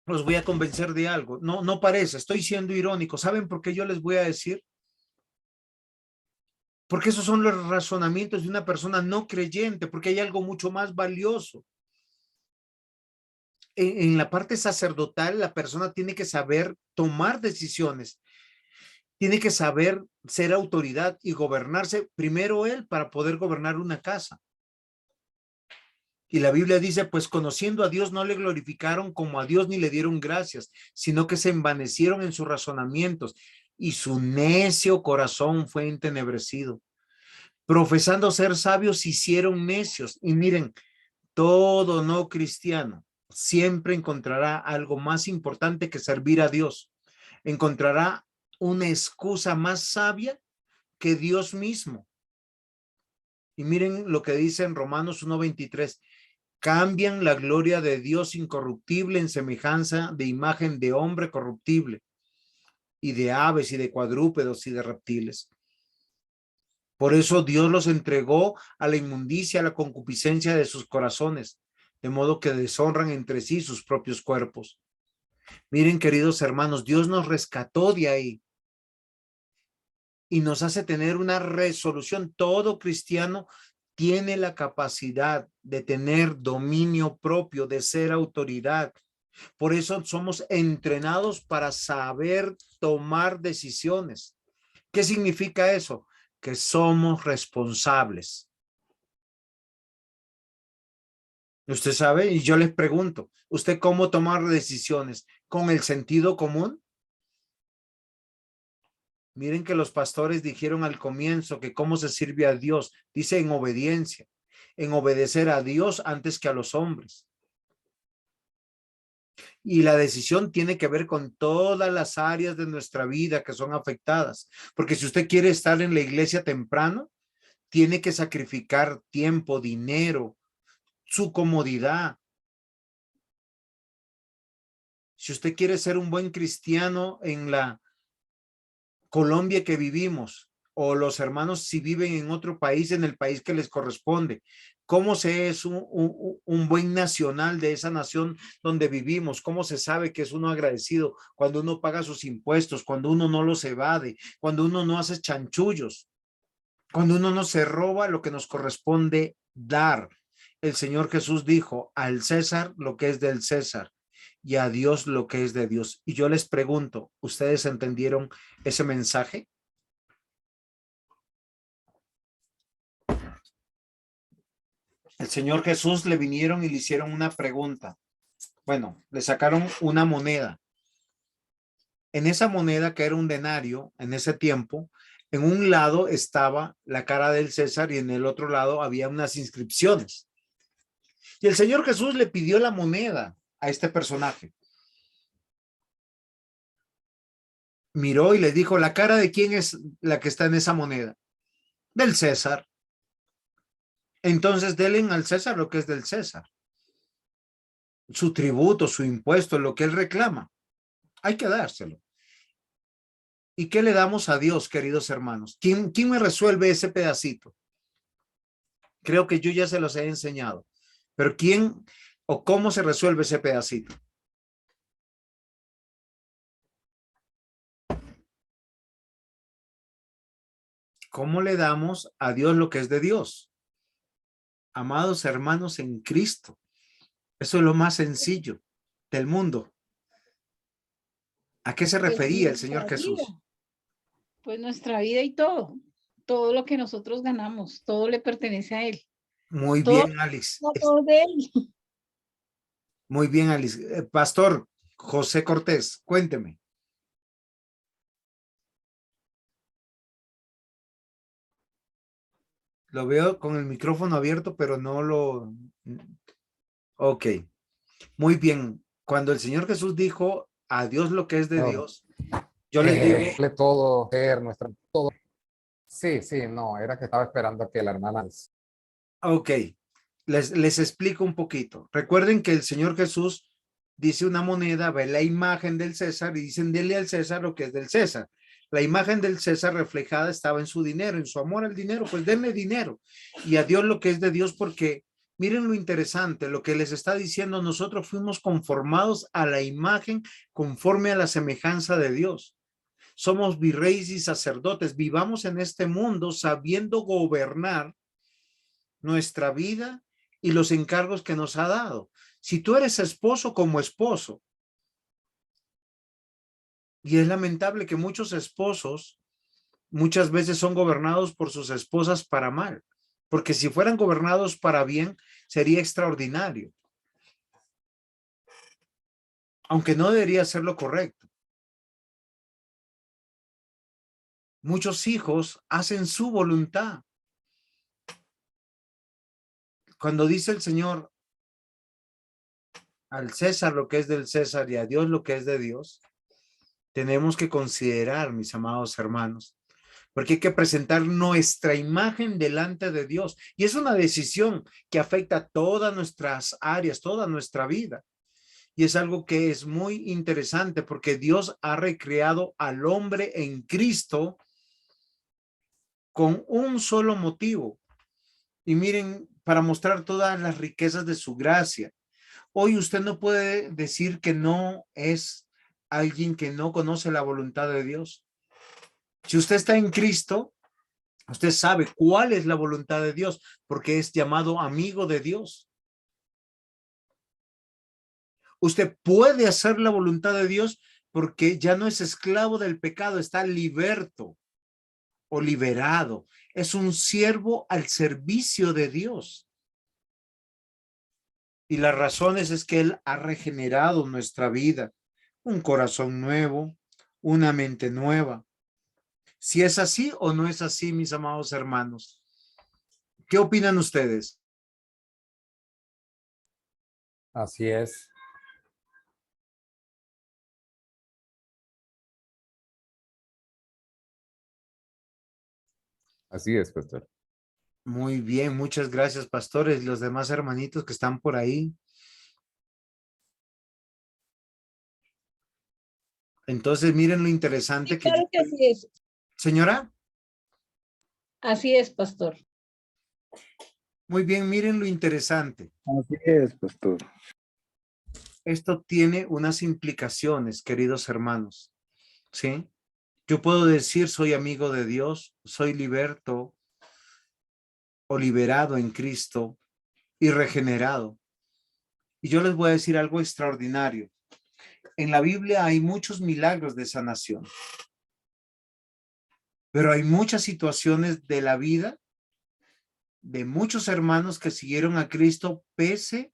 los voy a convencer de algo. No, no parece, estoy siendo irónico. ¿Saben por qué yo les voy a decir? Porque esos son los razonamientos de una persona no creyente, porque hay algo mucho más valioso. En la parte sacerdotal, la persona tiene que saber tomar decisiones, tiene que saber ser autoridad y gobernarse primero él para poder gobernar una casa. Y la Biblia dice, pues conociendo a Dios no le glorificaron como a Dios ni le dieron gracias, sino que se envanecieron en sus razonamientos y su necio corazón fue entenebrecido. Profesando ser sabios, se hicieron necios. Y miren, todo no cristiano siempre encontrará algo más importante que servir a Dios. Encontrará una excusa más sabia que Dios mismo. Y miren lo que dice en Romanos 1:23. Cambian la gloria de Dios incorruptible en semejanza de imagen de hombre corruptible y de aves y de cuadrúpedos y de reptiles. Por eso Dios los entregó a la inmundicia, a la concupiscencia de sus corazones, de modo que deshonran entre sí sus propios cuerpos. Miren, queridos hermanos, Dios nos rescató de ahí y nos hace tener una resolución. Todo cristiano tiene la capacidad de tener dominio propio, de ser autoridad. Por eso somos entrenados para saber tomar decisiones. ¿Qué significa eso? Que somos responsables. Usted sabe, y yo les pregunto, ¿usted cómo tomar decisiones? ¿Con el sentido común? Miren que los pastores dijeron al comienzo que cómo se sirve a Dios. Dice en obediencia, en obedecer a Dios antes que a los hombres. Y la decisión tiene que ver con todas las áreas de nuestra vida que son afectadas. Porque si usted quiere estar en la iglesia temprano, tiene que sacrificar tiempo, dinero, su comodidad. Si usted quiere ser un buen cristiano en la Colombia que vivimos, o los hermanos si viven en otro país, en el país que les corresponde, ¿cómo se es un buen nacional de esa nación donde vivimos? ¿Cómo se sabe que es uno agradecido cuando uno paga sus impuestos, cuando uno no los evade, cuando uno no hace chanchullos, cuando uno no se roba lo que nos corresponde dar? El Señor Jesús dijo, al César lo que es del César y a Dios lo que es de Dios. Y yo les pregunto, ¿ustedes entendieron ese mensaje? El Señor Jesús le vinieron y le hicieron una pregunta. Bueno, le sacaron una moneda. En esa moneda, que era un denario en ese tiempo, en un lado estaba la cara del César y en el otro lado había unas inscripciones. Y el Señor Jesús le pidió la moneda a este personaje. Miró y le dijo, ¿la cara de quién es la que está en esa moneda? Del César. Entonces denle al César lo que es del César. Su tributo, su impuesto, lo que él reclama. Hay que dárselo. ¿Y qué le damos a Dios, queridos hermanos? ¿Quién me resuelve ese pedacito? Creo que yo ya se los he enseñado. Pero ¿quién o cómo se resuelve ese pedacito? ¿Cómo le damos a Dios lo que es de Dios? Amados hermanos en Cristo. Eso es lo más sencillo del mundo. ¿A qué se refería el Señor Jesús? Pues nuestra vida y todo lo que nosotros ganamos, todo le pertenece a Él. Muy Todo, bien, Alice. todo de Él. Muy bien, Alice. Pastor José Cortés, cuénteme. Lo veo con el micrófono abierto, pero no lo... Ok, muy bien. Cuando el Señor Jesús dijo a Dios lo que es de Dios, yo les digo... Todo, todo. Sí, no, era que estaba esperando a que la hermana... Ok, les explico un poquito. Recuerden que el Señor Jesús dice una moneda, ve la imagen del César y dicen, denle al César lo que es del César. La imagen del César reflejada estaba en su dinero, en su amor al dinero, pues denle dinero. Y a Dios lo que es de Dios, porque Miren lo interesante, lo que les está diciendo, nosotros fuimos conformados a la imagen conforme a la semejanza de Dios. Somos virreyes y sacerdotes, vivamos en este mundo sabiendo gobernar nuestra vida y los encargos que nos ha dado. Si tú eres esposo como esposo, y es lamentable que muchos esposos muchas veces son gobernados por sus esposas para mal, porque si fueran gobernados para bien, sería extraordinario. Aunque no debería ser lo correcto. Muchos hijos hacen su voluntad. Cuando dice el Señor, al César lo que es del César y a Dios lo que es de Dios, tenemos que considerar, mis amados hermanos, porque hay que presentar nuestra imagen delante de Dios. Y es una decisión que afecta todas nuestras áreas, toda nuestra vida. Y es algo que es muy interesante porque Dios ha recreado al hombre en Cristo con un solo motivo. Y miren, para mostrar todas las riquezas de su gracia. Hoy usted no puede decir que no es alguien que no conoce la voluntad de Dios. Si usted está en Cristo, usted sabe cuál es la voluntad de Dios, porque es llamado amigo de Dios. Usted puede hacer la voluntad de Dios porque ya no es esclavo del pecado, está liberto o liberado. Es un siervo al servicio de Dios. Y las razones es que Él ha regenerado nuestra vida, un corazón nuevo, una mente nueva. Si es así o no es así, mis amados hermanos. ¿Qué opinan ustedes? Así es. Así es, pastor. Muy bien, muchas gracias, pastores. Los demás hermanitos que están por ahí. Entonces, miren lo interesante Sí, que claro que así es. Señora, Así es, pastor. muy bien, miren lo interesante. Así es, pastor. Esto tiene unas implicaciones, queridos hermanos, ¿sí? Yo puedo decir, soy amigo de Dios, soy liberto o liberado en Cristo y regenerado. Y yo les voy a decir algo extraordinario. En la Biblia hay muchos milagros de sanación, pero hay muchas situaciones de la vida de muchos hermanos que siguieron a Cristo pese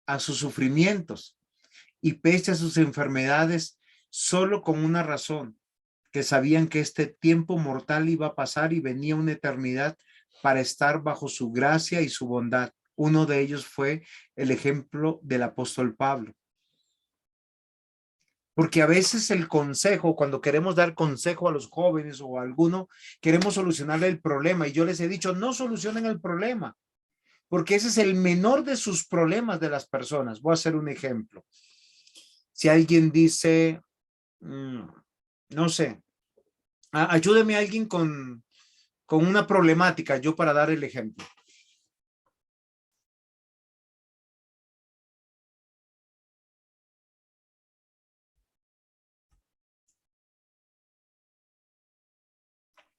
a sus sufrimientos y pese a sus enfermedades, solo con una razón, que sabían que este tiempo mortal iba a pasar y venía una eternidad para estar bajo su gracia y su bondad. Uno de ellos fue el ejemplo del apóstol Pablo. Porque a veces el consejo, cuando queremos dar consejo a los jóvenes o a alguno, queremos solucionarle el problema. Y yo les he dicho, no solucionen el problema, porque ese es el menor de sus problemas de las personas. Voy a hacer un ejemplo. Si alguien dice, no sé, ayúdeme a alguien con una problemática, yo para dar el ejemplo.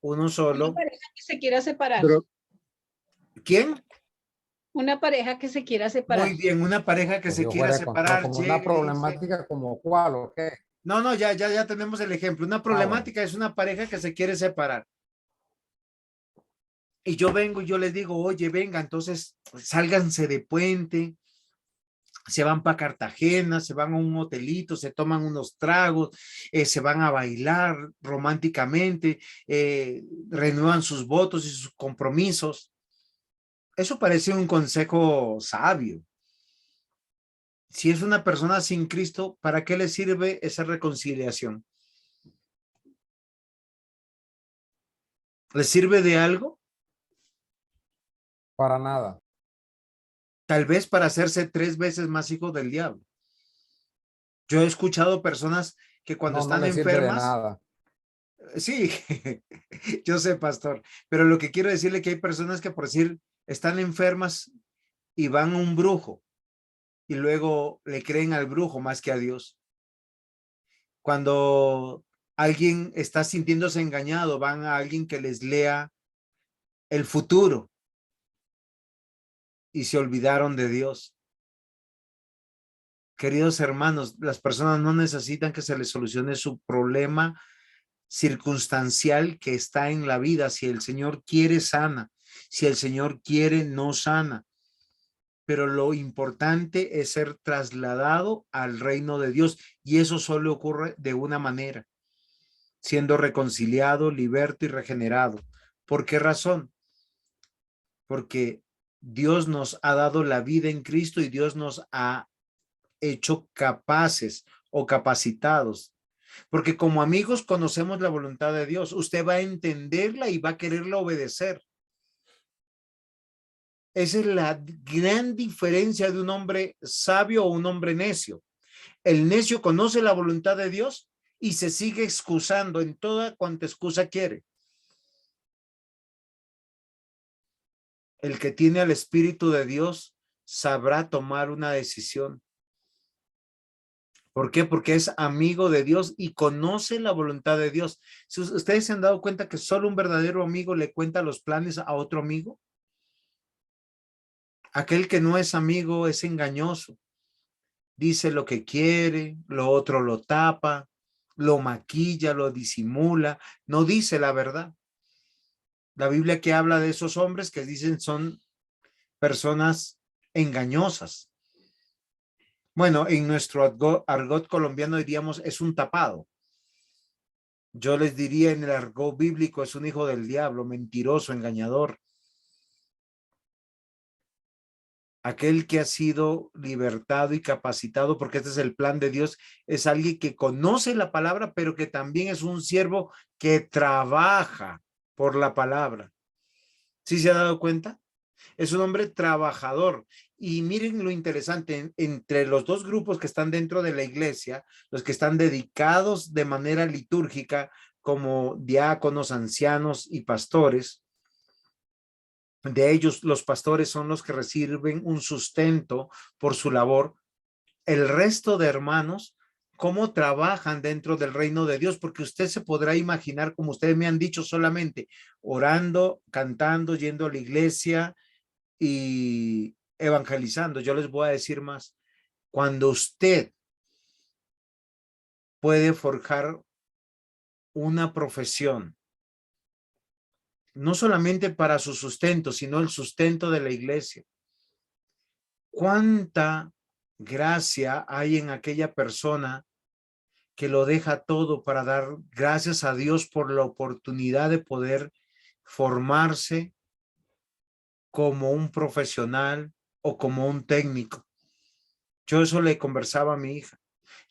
Uno solo. Una pareja que se quiera separar. Pero, ¿Quién? Una pareja que se quiera separar. Muy bien, una pareja que se quiera separar. Como llega una y problemática dice, como cuál o qué. no, ya tenemos el ejemplo. Una problemática bueno. es una pareja que se quiere separar. Y yo vengo y yo les digo, oye, venga, entonces sálganse de puente, se van para Cartagena, se van a un hotelito, se toman unos tragos, se van a bailar románticamente, renuevan sus votos y sus compromisos. Eso parece un consejo sabio. Si es una persona sin Cristo, ¿para qué le sirve esa reconciliación? ¿Le sirve de algo? Para nada. Tal vez para hacerse 3 veces más hijo del diablo. Yo he escuchado personas que cuando No, están no le sirve de enfermas, nada. sí, yo sé, pastor, pero lo que quiero decirle que hay personas que por decir están enfermas y van a un brujo y luego le creen al brujo más que a Dios. Cuando alguien está sintiéndose engañado, van a alguien que les lea el futuro y se olvidaron de Dios. Queridos hermanos, las personas no necesitan que se les solucione su problema circunstancial que está en la vida. Si el Señor quiere, sana. Si el Señor quiere, no sana. Pero lo importante es ser trasladado al reino de Dios, y eso solo ocurre de una manera: siendo reconciliado, liberto y regenerado. ¿Por qué razón? Porque Dios nos ha dado la vida en Cristo y Dios nos ha hecho capaces o capacitados. Porque como amigos conocemos la voluntad de Dios. Usted va a entenderla y va a quererla obedecer. Esa es la gran diferencia de un hombre sabio o un hombre necio. El necio conoce la voluntad de Dios y se sigue excusando en toda cuanta excusa quiere. El que tiene al Espíritu de Dios sabrá tomar una decisión. ¿Por qué? Porque es amigo de Dios y conoce la voluntad de Dios. Si ustedes se han dado cuenta que solo un verdadero amigo le cuenta los planes a otro amigo. Aquel que no es amigo es engañoso. Dice lo que quiere, lo otro lo tapa, lo maquilla, lo disimula, no dice la verdad. La Biblia que habla de esos hombres que dicen son personas engañosas. Bueno, en nuestro argot colombiano diríamos es un tapado. Yo les diría en el argot bíblico es un hijo del diablo, mentiroso, engañador. Aquel que ha sido libertado y capacitado, porque este es el plan de Dios, es alguien que conoce la palabra, pero que también es un siervo que trabaja por la palabra. ¿Sí se ha dado cuenta? Es un hombre trabajador. Y miren lo interesante, entre los dos grupos que están dentro de la iglesia, los que están dedicados de manera litúrgica como diáconos, ancianos y pastores, de ellos los pastores son los que reciben un sustento por su labor. El resto de hermanos, cómo trabajan dentro del reino de Dios, porque usted se podrá imaginar, como ustedes me han dicho, solamente orando, cantando, yendo a la iglesia y evangelizando. Yo les voy a decir más. Cuando usted puede forjar una profesión, no solamente para su sustento, sino el sustento de la iglesia. ¿Cuánta gracia hay en aquella persona que lo deja todo para dar gracias a Dios por la oportunidad de poder formarse como un profesional o como un técnico? Yo eso le conversaba a mi hija.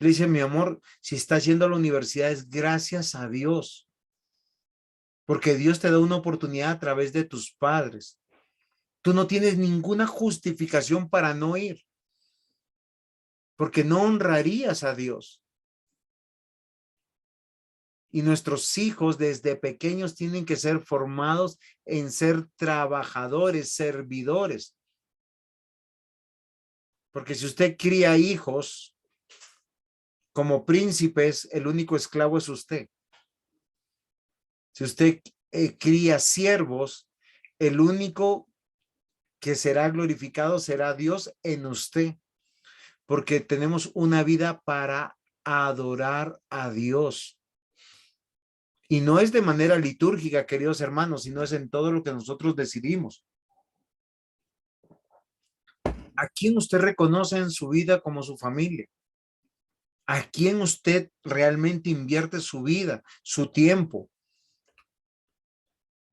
Le dice, mi amor, si estás yendo a la universidad es gracias a Dios, porque Dios te da una oportunidad a través de tus padres. Tú no tienes ninguna justificación para no ir, porque no honrarías a Dios. Y nuestros hijos desde pequeños tienen que ser formados en ser trabajadores, servidores. Porque si usted cría hijos como príncipes, el único esclavo es usted. Si usted cría siervos, el único que será glorificado será Dios en usted, porque tenemos una vida para adorar a Dios. Y no es de manera litúrgica, queridos hermanos, sino es en todo lo que nosotros decidimos. ¿A quién usted reconoce en su vida como su familia? ¿A quién usted realmente invierte su vida, su tiempo?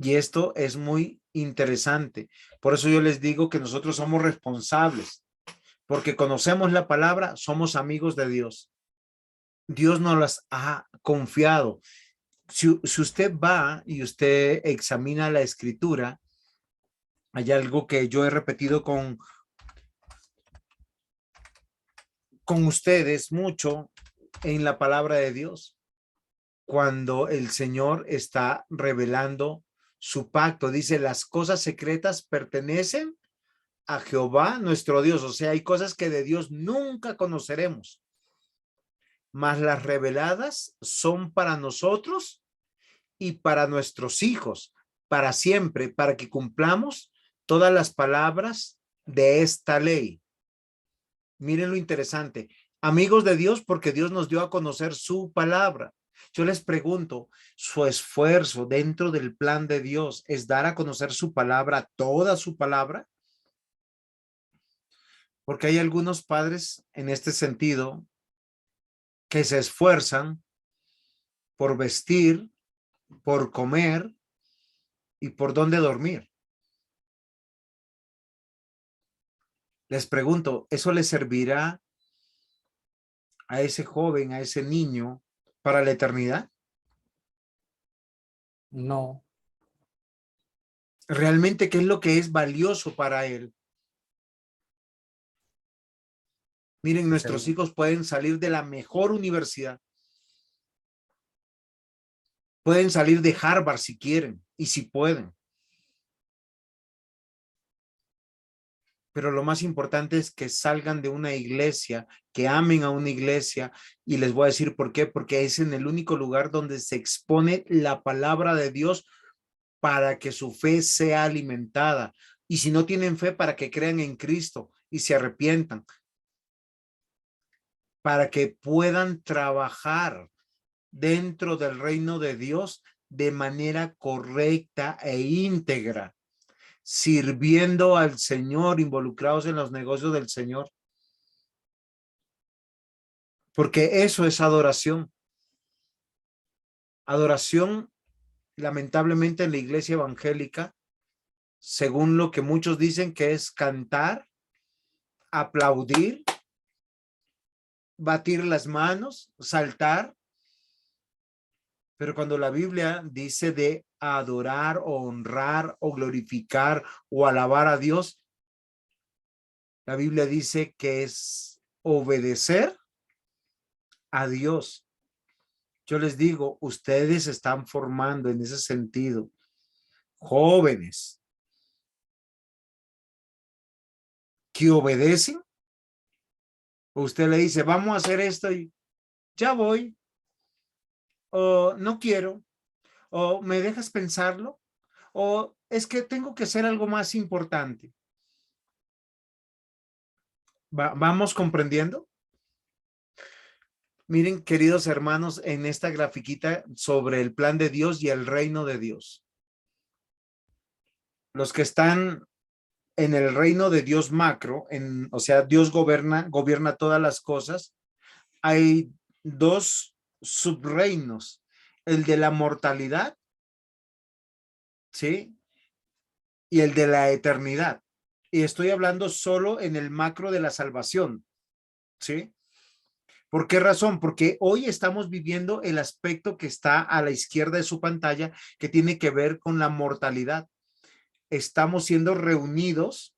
Y esto es muy interesante. Por eso yo les digo que nosotros somos responsables, porque conocemos la palabra, somos amigos de Dios. Dios nos las ha confiado. Si usted va y usted examina la escritura, hay algo que yo he repetido con ustedes mucho en la palabra de Dios. Cuando el Señor está revelando su pacto, dice, las cosas secretas pertenecen a Jehová nuestro Dios. O sea, hay cosas que de Dios nunca conoceremos, mas las reveladas son para nosotros y para nuestros hijos, para siempre, para que cumplamos todas las palabras de esta ley. Miren lo interesante. Amigos de Dios, porque Dios nos dio a conocer su palabra. Yo les pregunto, ¿su esfuerzo dentro del plan de Dios es dar a conocer su palabra, toda su palabra? Porque hay algunos padres en este sentido que se esfuerzan por vestir, por comer y por dónde dormir. Les pregunto, ¿eso le servirá a ese joven, a ese niño para la eternidad? No. ¿Realmente qué es lo que es valioso para él? Miren, nuestros hijos pueden salir de la mejor universidad. Pueden salir de Harvard si quieren y si pueden. Pero lo más importante es que salgan de una iglesia, que amen a una iglesia, y les voy a decir por qué, porque es en el único lugar donde se expone la palabra de Dios para que su fe sea alimentada. Y si no tienen fe, para que crean en Cristo y se arrepientan, para que puedan trabajar dentro del reino de Dios de manera correcta e íntegra, sirviendo al Señor, involucrados en los negocios del Señor. Porque eso es adoración. Adoración, lamentablemente, en la iglesia evangélica, según lo que muchos dicen que es cantar, aplaudir, batir las manos, saltar. Pero cuando la Biblia dice de adorar o honrar o glorificar o alabar a Dios, la Biblia dice que es obedecer a Dios. Yo les digo, ustedes están formando en ese sentido jóvenes que obedecen. Usted le dice, vamos a hacer esto y ya voy. O no quiero. O me dejas pensarlo. O es que tengo que hacer algo más importante. ¿Vamos comprendiendo? Miren, queridos hermanos, en esta grafiquita sobre el plan de Dios y el reino de Dios. Los que están en el reino de Dios macro, o sea, Dios gobierna todas las cosas. Hay dos subreinos, el de la mortalidad, ¿sí? Y el de la eternidad. Y estoy hablando solo en el macro de la salvación, ¿sí? ¿Por qué razón? Porque hoy estamos viviendo el aspecto que está a la izquierda de su pantalla, que tiene que ver con la mortalidad. Estamos siendo reunidos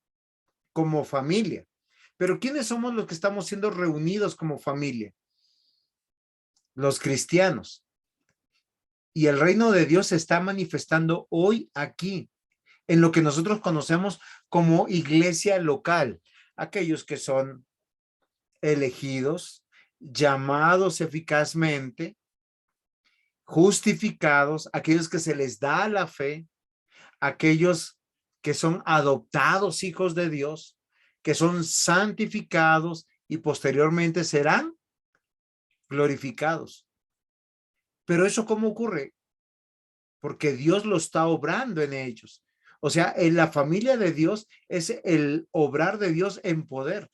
como familia. Pero ¿quiénes somos los que estamos siendo reunidos como familia? Los cristianos. Y el reino de Dios se está manifestando hoy aquí, en lo que nosotros conocemos como iglesia local. Aquellos que son elegidos, llamados eficazmente, justificados, aquellos que se les da la fe, aquellos que son adoptados hijos de Dios, que son santificados y posteriormente serán glorificados. Pero ¿eso cómo ocurre? Porque Dios lo está obrando en ellos. O sea, en la familia de Dios es el obrar de Dios en poder.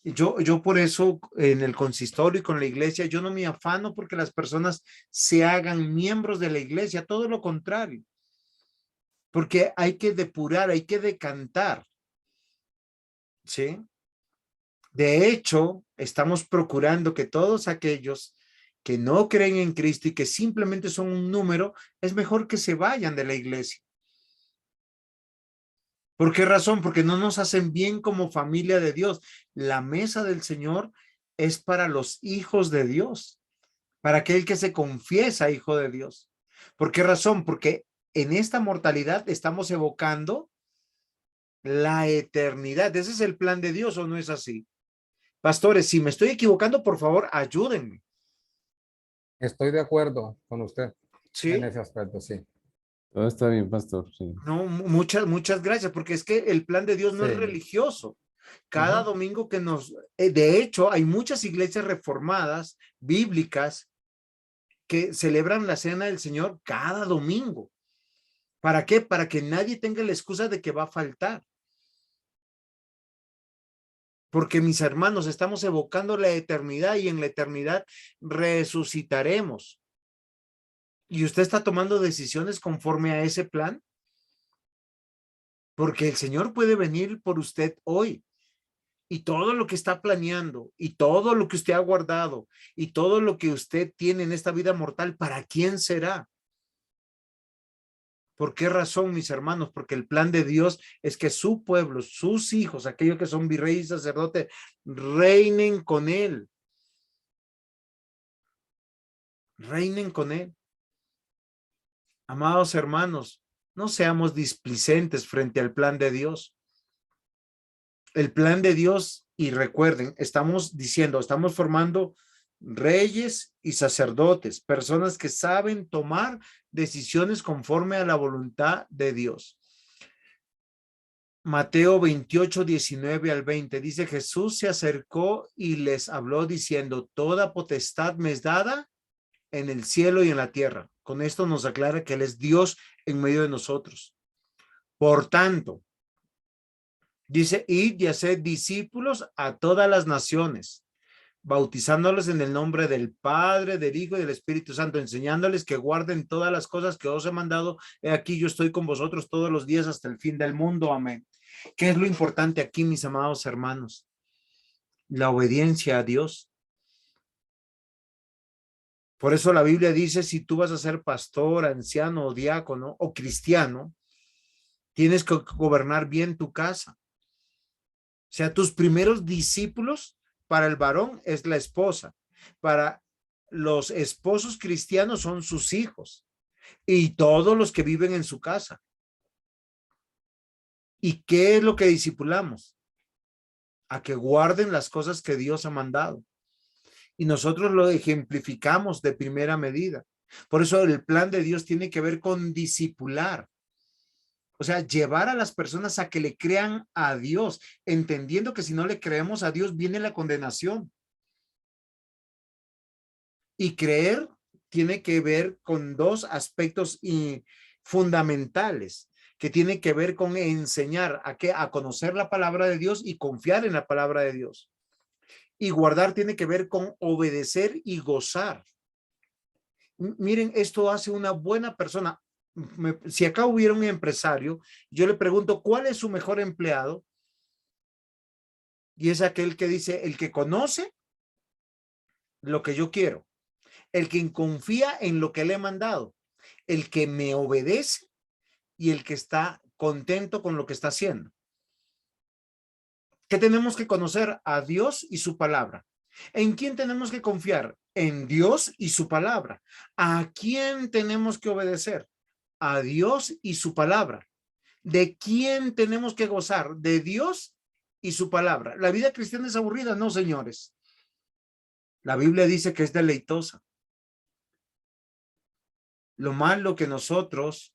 Yo por eso en el consistorio y con la iglesia, yo no me afano porque las personas se hagan miembros de la iglesia, todo lo contrario. Porque hay que depurar, hay que decantar, ¿sí? De hecho, estamos procurando que todos aquellos que no creen en Cristo y que simplemente son un número, es mejor que se vayan de la iglesia. ¿Por qué razón? Porque no nos hacen bien como familia de Dios. La mesa del Señor es para los hijos de Dios, para aquel que se confiesa hijo de Dios. ¿Por qué razón? Porque en esta mortalidad estamos evocando la eternidad. Ese es el plan de Dios, ¿o no es así? Pastores, si me estoy equivocando, por favor, ayúdenme. Estoy de acuerdo con usted en ¿Sí? ese aspecto, sí. Todo está bien, pastor. Sí. No, muchas gracias, porque es que el plan de Dios no es Sí. religioso. Cada domingo que de hecho, hay muchas iglesias reformadas, bíblicas, que celebran la cena del Señor cada domingo. ¿Para qué? Para que nadie tenga la excusa de que va a faltar. Porque mis hermanos, estamos evocando la eternidad y en la eternidad resucitaremos. ¿Y usted está tomando decisiones conforme a ese plan? Porque el Señor puede venir por usted hoy. Y todo lo que está planeando, y todo lo que usted ha guardado, y todo lo que usted tiene en esta vida mortal, ¿para quién será? ¿Por qué razón, mis hermanos? Porque el plan de Dios es que su pueblo, sus hijos, aquellos que son virrey y sacerdote, reinen con él. Reinen con él. Amados hermanos, no seamos displicentes frente al plan de Dios. El plan de Dios, y recuerden, estamos formando reyes y sacerdotes, personas que saben tomar decisiones conforme a la voluntad de Dios. Mateo 28, 19 al 20 dice: Jesús se acercó y les habló diciendo: toda potestad me es dada en el cielo y en la tierra. Con esto nos aclara que Él es Dios en medio de nosotros. Por tanto, dice: id y haced discípulos a todas las naciones, bautizándolos en el nombre del Padre, del Hijo y del Espíritu Santo, enseñándoles que guarden todas las cosas que os he mandado. He aquí, yo estoy con vosotros todos los días hasta el fin del mundo. Amén. ¿Qué es lo importante aquí, mis amados hermanos? La obediencia a Dios. Por eso la Biblia dice: si tú vas a ser pastor, anciano o diácono o cristiano, tienes que gobernar bien tu casa. O sea, tus primeros discípulos para el varón es la esposa. Para los esposos cristianos son sus hijos y todos los que viven en su casa. ¿Y qué es lo que discipulamos? A que guarden las cosas que Dios ha mandado. Y nosotros lo ejemplificamos de primera medida. Por eso el plan de Dios tiene que ver con discipular. O sea, llevar a las personas a que le crean a Dios, entendiendo que si no le creemos a Dios viene la condenación. Y creer tiene que ver con dos aspectos fundamentales, que tiene que ver con enseñar a conocer la palabra de Dios y confiar en la palabra de Dios. Y guardar tiene que ver con obedecer y gozar. Miren, esto hace una buena persona. Si acá hubiera un empresario, yo le pregunto: ¿cuál es su mejor empleado? Y es aquel que dice: el que conoce lo que yo quiero, el que confía en lo que le he mandado, el que me obedece y el que está contento con lo que está haciendo. ¿Qué tenemos que conocer? A Dios y su palabra. ¿En quién tenemos que confiar? En Dios y su palabra. ¿A quién tenemos que obedecer? A Dios y su palabra. ¿De quién tenemos que gozar? De Dios y su palabra. ¿La vida cristiana es aburrida? No, señores. La Biblia dice que es deleitosa. Lo malo que nosotros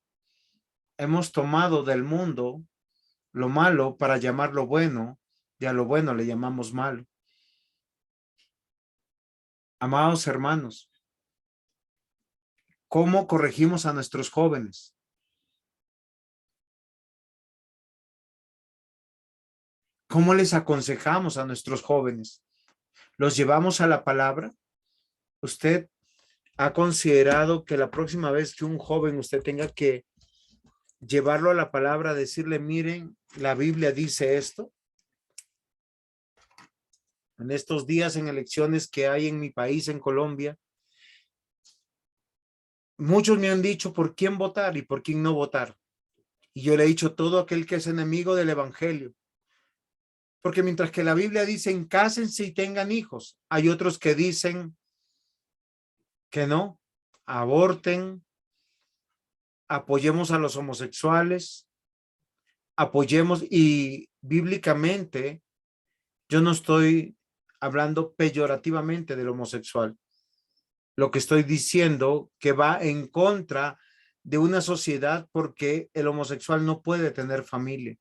hemos tomado del mundo, lo malo para llamarlo bueno, y a lo bueno le llamamos malo. Amados hermanos, ¿cómo corregimos a nuestros jóvenes? ¿Cómo les aconsejamos a nuestros jóvenes? ¿Los llevamos a la palabra? ¿Usted ha considerado que la próxima vez que un joven usted tenga que llevarlo a la palabra, decirle: miren, la Biblia dice esto? En estos días, en elecciones que hay en mi país, en Colombia, muchos me han dicho por quién votar y por quién no votar. Y yo le he dicho: todo aquel que es enemigo del evangelio. Porque mientras que la Biblia dice: cásense y tengan hijos, hay otros que dicen que no, aborten, apoyemos a los homosexuales, apoyemos y bíblicamente yo no estoy hablando peyorativamente del homosexual. Lo que estoy diciendo que va en contra de una sociedad porque el homosexual no puede tener familia.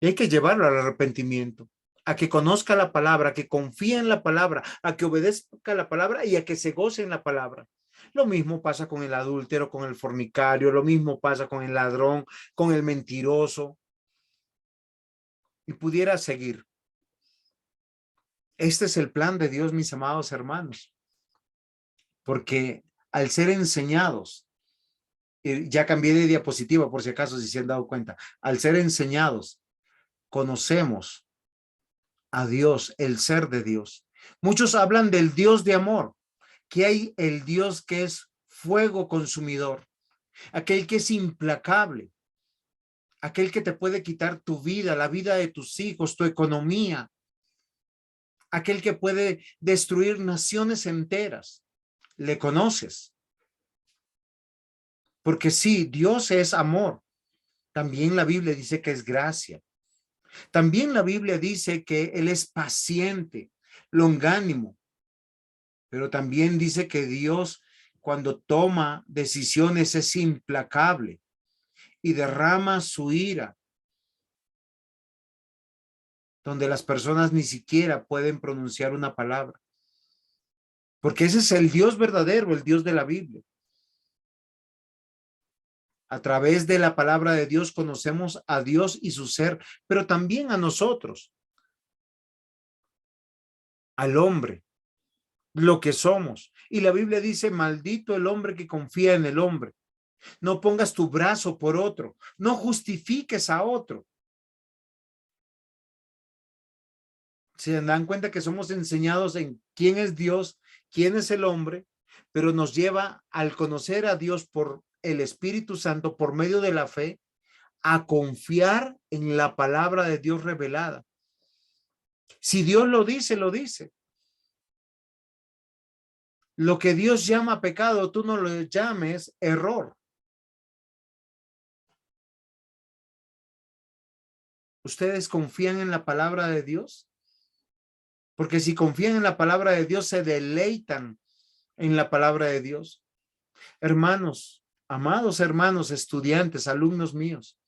Y hay que llevarlo al arrepentimiento, a que conozca la palabra, a que confíe en la palabra, a que obedezca la palabra y a que se goce en la palabra. Lo mismo pasa con el adúltero, con el fornicario, lo mismo pasa con el ladrón, con el mentiroso. Y pudiera seguir. Este es el plan de Dios, mis amados hermanos. Porque al ser enseñados, ya cambié de diapositiva por si acaso, si se han dado cuenta, al ser enseñados, conocemos a Dios, el ser de Dios. Muchos hablan del Dios de amor, que hay el Dios que es fuego consumidor, aquel que es implacable, aquel que te puede quitar tu vida, la vida de tus hijos, tu economía, aquel que puede destruir naciones enteras. ¿Le conoces? Porque sí, Dios es amor. También la Biblia dice que es gracia. También la Biblia dice que Él es paciente, longánimo. Pero también dice que Dios, cuando toma decisiones, es implacable y derrama su ira, donde las personas ni siquiera pueden pronunciar una palabra. Porque ese es el Dios verdadero, el Dios de la Biblia. A través de la palabra de Dios conocemos a Dios y su ser, pero también a nosotros, al hombre, lo que somos. Y la Biblia dice, maldito el hombre que confía en el hombre. No pongas tu brazo por otro, no justifiques a otro. Se dan cuenta que somos enseñados en quién es Dios, quién es el hombre, pero nos lleva al conocer a Dios por el Espíritu Santo, por medio de la fe, a confiar en la palabra de Dios revelada. Si Dios lo dice, lo dice. Lo que Dios llama pecado, tú no lo llames error. ¿Ustedes confían en la palabra de Dios? Porque si confían en la palabra de Dios, se deleitan en la palabra de Dios. Hermanos, amados hermanos, estudiantes, alumnos míos,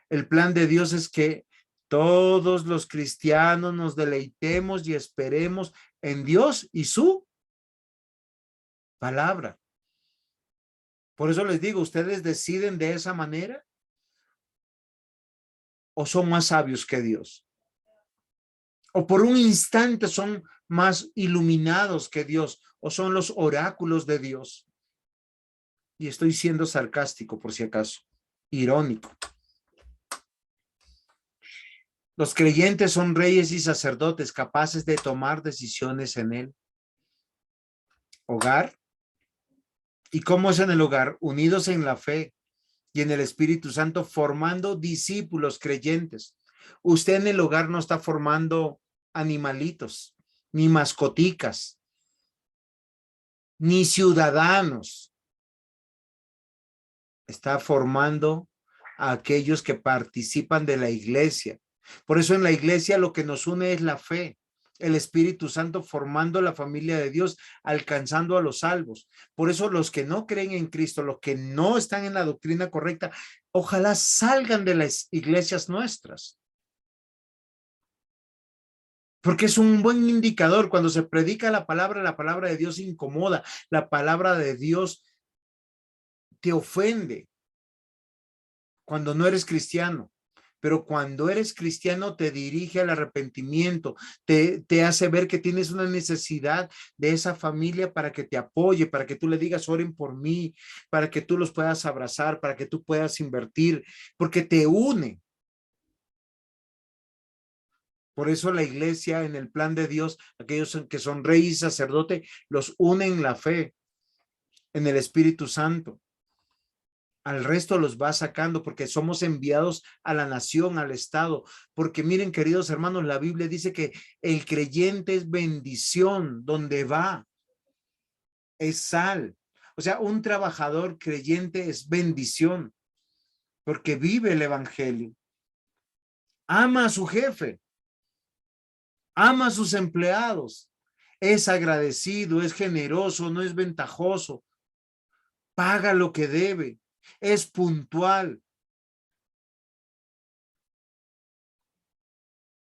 el plan de Dios es que todos los cristianos nos deleitemos y esperemos en Dios y su palabra. Por eso les digo, ¿ustedes deciden de esa manera? ¿O son más sabios que Dios? ¿O por un instante son más iluminados que Dios? ¿O son los oráculos de Dios? Y estoy siendo sarcástico por si acaso, irónico. Los creyentes son reyes y sacerdotes capaces de tomar decisiones en el hogar. ¿Y cómo es en el hogar? Unidos en la fe y en el Espíritu Santo, formando discípulos creyentes. Usted en el hogar no está formando animalitos, ni mascoticas, ni ciudadanos. Está formando a aquellos que participan de la iglesia. Por eso en la iglesia lo que nos une es la fe, el Espíritu Santo formando la familia de Dios, alcanzando a los salvos. Por eso los que no creen en Cristo, los que no están en la doctrina correcta, ojalá salgan de las iglesias nuestras. Porque es un buen indicador. Cuando se predica la palabra de Dios incomoda, la palabra de Dios te ofende cuando no eres cristiano. Pero cuando eres cristiano te dirige al arrepentimiento, te hace ver que tienes una necesidad de esa familia para que te apoye, para que tú le digas oren por mí, para que tú los puedas abrazar, para que tú puedas invertir, porque te une. Por eso la iglesia en el plan de Dios, aquellos que son rey y sacerdote, los une en la fe, en el Espíritu Santo. Al resto los va sacando porque somos enviados a la nación, al estado. Porque miren, queridos hermanos, la Biblia dice que el creyente es bendición donde va, es sal. O sea, un trabajador creyente es bendición. porque vive el evangelio. Ama a su jefe, ama a sus empleados, es agradecido, es generoso, no es ventajoso, paga lo que debe, es puntual.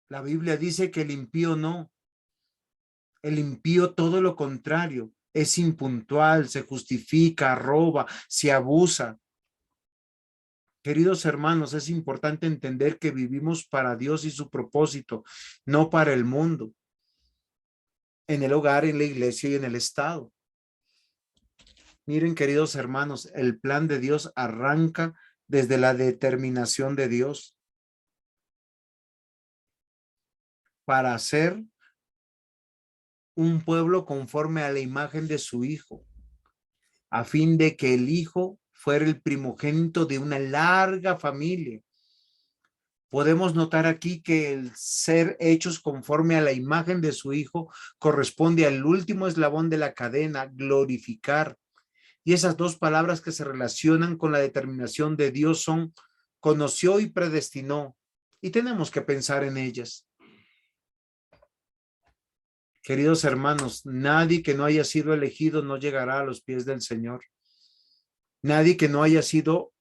La Biblia dice que el impío no. El impío todo lo contrario, es impuntual, se justifica, roba, se abusa. Queridos hermanos, es importante entender que vivimos para Dios y su propósito, no para el mundo, en el hogar, en la iglesia y en el Estado. Miren, queridos hermanos, el plan de Dios arranca desde la determinación de Dios para hacer un pueblo conforme a la imagen de su Hijo, a fin de que el Hijo fuera el primogénito de una larga familia. Podemos notar aquí que el ser hechos conforme a la imagen de su Hijo corresponde al último eslabón de la cadena, glorificar. Y esas dos palabras que se relacionan con la determinación de Dios son conoció y predestinó. Y tenemos que pensar en ellas. Queridos hermanos, nadie que no haya sido elegido no llegará a los pies del Señor. Nadie que no haya sido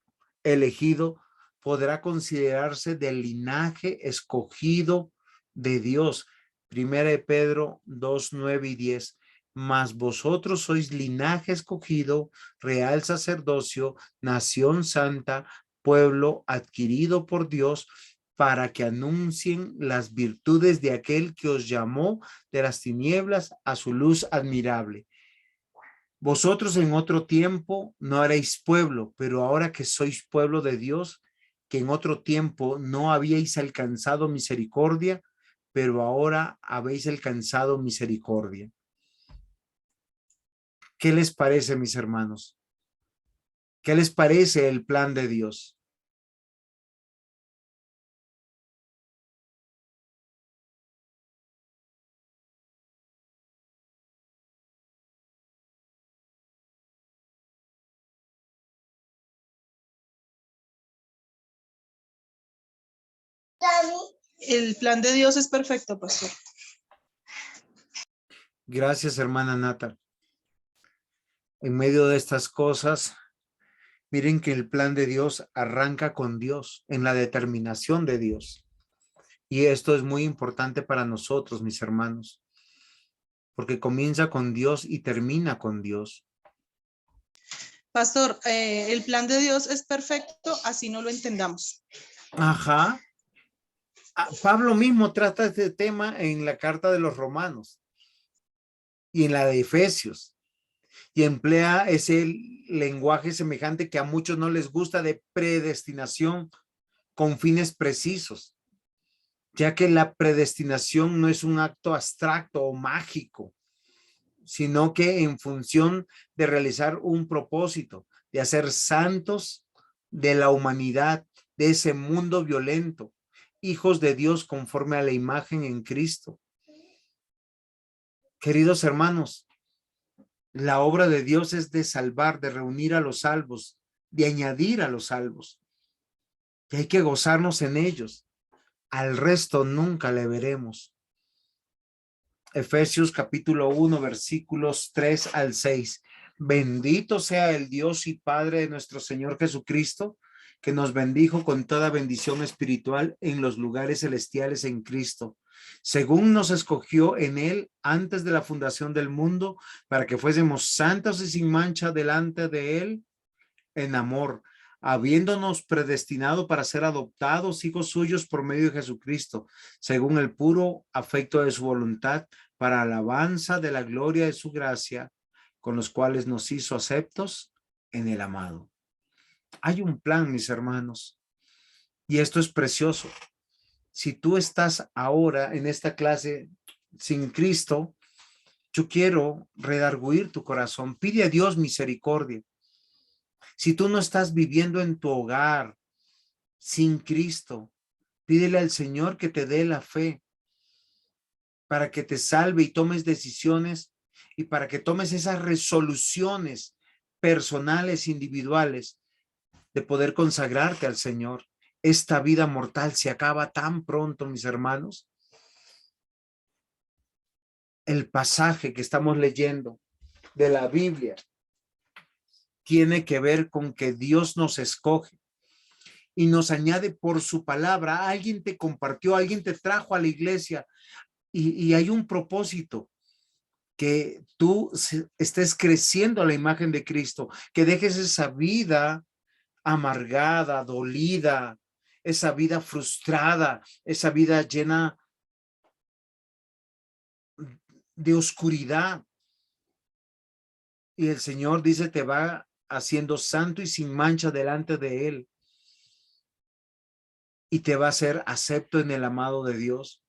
elegido podrá considerarse del linaje escogido de Dios. Primera de Pedro 2, 9 y 10. Mas vosotros sois linaje escogido, real sacerdocio, nación santa, pueblo adquirido por Dios, para que anuncien las virtudes de aquel que os llamó de las tinieblas a su luz admirable. Vosotros en otro tiempo no erais pueblo, pero ahora que sois pueblo de Dios, que en otro tiempo no habíais alcanzado misericordia, pero ahora habéis alcanzado misericordia. ¿Qué les parece, mis hermanos? ¿Qué les parece el plan de Dios? El plan de Dios es perfecto, pastor. Gracias, hermana Nata. En medio de estas cosas, miren que el plan de Dios arranca con Dios, en la determinación de Dios. Y esto es muy importante para nosotros, mis hermanos, porque comienza con Dios y termina con Dios. Pastor, el plan de Dios es perfecto, así no lo entendamos. Ajá. Pablo mismo trata este tema en la carta de los Romanos y en la de Efesios, y emplea ese lenguaje semejante que a muchos no les gusta, de predestinación con fines precisos, ya que la predestinación no es un acto abstracto o mágico, sino que en función de realizar un propósito, de hacer santos de la humanidad, de ese mundo violento, hijos de Dios conforme a la imagen en Cristo. Queridos hermanos, la obra de Dios es de salvar, de reunir a los salvos, de añadir a los salvos. Y hay que gozarnos en ellos. Al resto nunca le veremos. Efesios capítulo 1, versículos 3 al 6. Bendito sea el Dios y Padre de nuestro Señor Jesucristo, que nos bendijo con toda bendición espiritual en los lugares celestiales en Cristo, según nos escogió en él antes de la fundación del mundo, para que fuésemos santos y sin mancha delante de él en amor, habiéndonos predestinado para ser adoptados hijos suyos por medio de Jesucristo, según el puro afecto de su voluntad, para alabanza de la gloria de su gracia, con los cuales nos hizo aceptos en el amado. Hay un plan, mis hermanos, y esto es precioso. Si tú estás ahora en esta clase sin Cristo, yo quiero redarguir tu corazón. Pide a Dios misericordia. Si tú no estás viviendo en tu hogar sin Cristo, pídele al Señor que te dé la fe para que te salve y tomes decisiones, y para que tomes esas resoluciones personales, individuales, de poder consagrarte al Señor. Esta vida mortal se acaba tan pronto, mis hermanos. El pasaje que estamos leyendo de la Biblia tiene que ver con que Dios nos escoge y nos añade por su palabra. Alguien te compartió, alguien te trajo a la iglesia y hay un propósito, que tú estés creciendo a la imagen de Cristo, que dejes esa vida amargada, dolida, esa vida frustrada, esa vida llena de oscuridad. Y el Señor dice, te va haciendo santo y sin mancha delante de Él. Y te va a hacer acepto en el amado de Dios.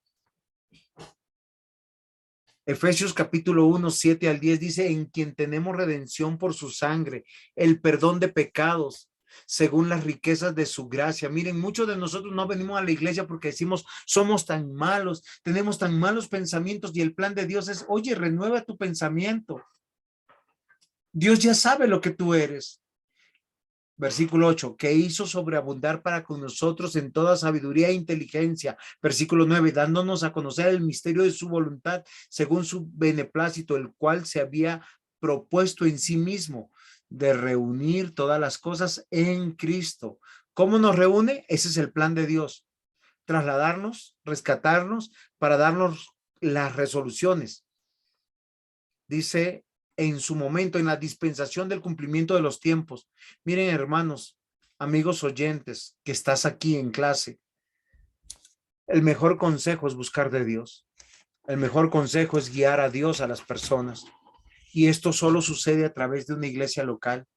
Efesios capítulo 1, 7 al 10 dice, en quien tenemos redención por su sangre, el perdón de pecados, según las riquezas de su gracia. Miren, muchos de nosotros no venimos a la iglesia porque decimos, somos tan malos, tenemos tan malos pensamientos, y el plan de Dios es, oye, renueva tu pensamiento. Dios ya sabe lo que tú eres. Versículo 8, que hizo sobreabundar para con nosotros en toda sabiduría e inteligencia. Versículo 9, dándonos a conocer el misterio de su voluntad según su beneplácito, el cual se había propuesto en sí mismo de reunir todas las cosas en Cristo. ¿Cómo nos reúne? Ese es el plan de Dios. Trasladarnos, rescatarnos para darnos las resoluciones. Dice, en su momento, en la dispensación del cumplimiento de los tiempos. Miren, hermanos, amigos oyentes, que estás aquí en clase, el mejor consejo es buscar de Dios. El mejor consejo es guiar a Dios a las personas. Y esto solo sucede a través de una iglesia local,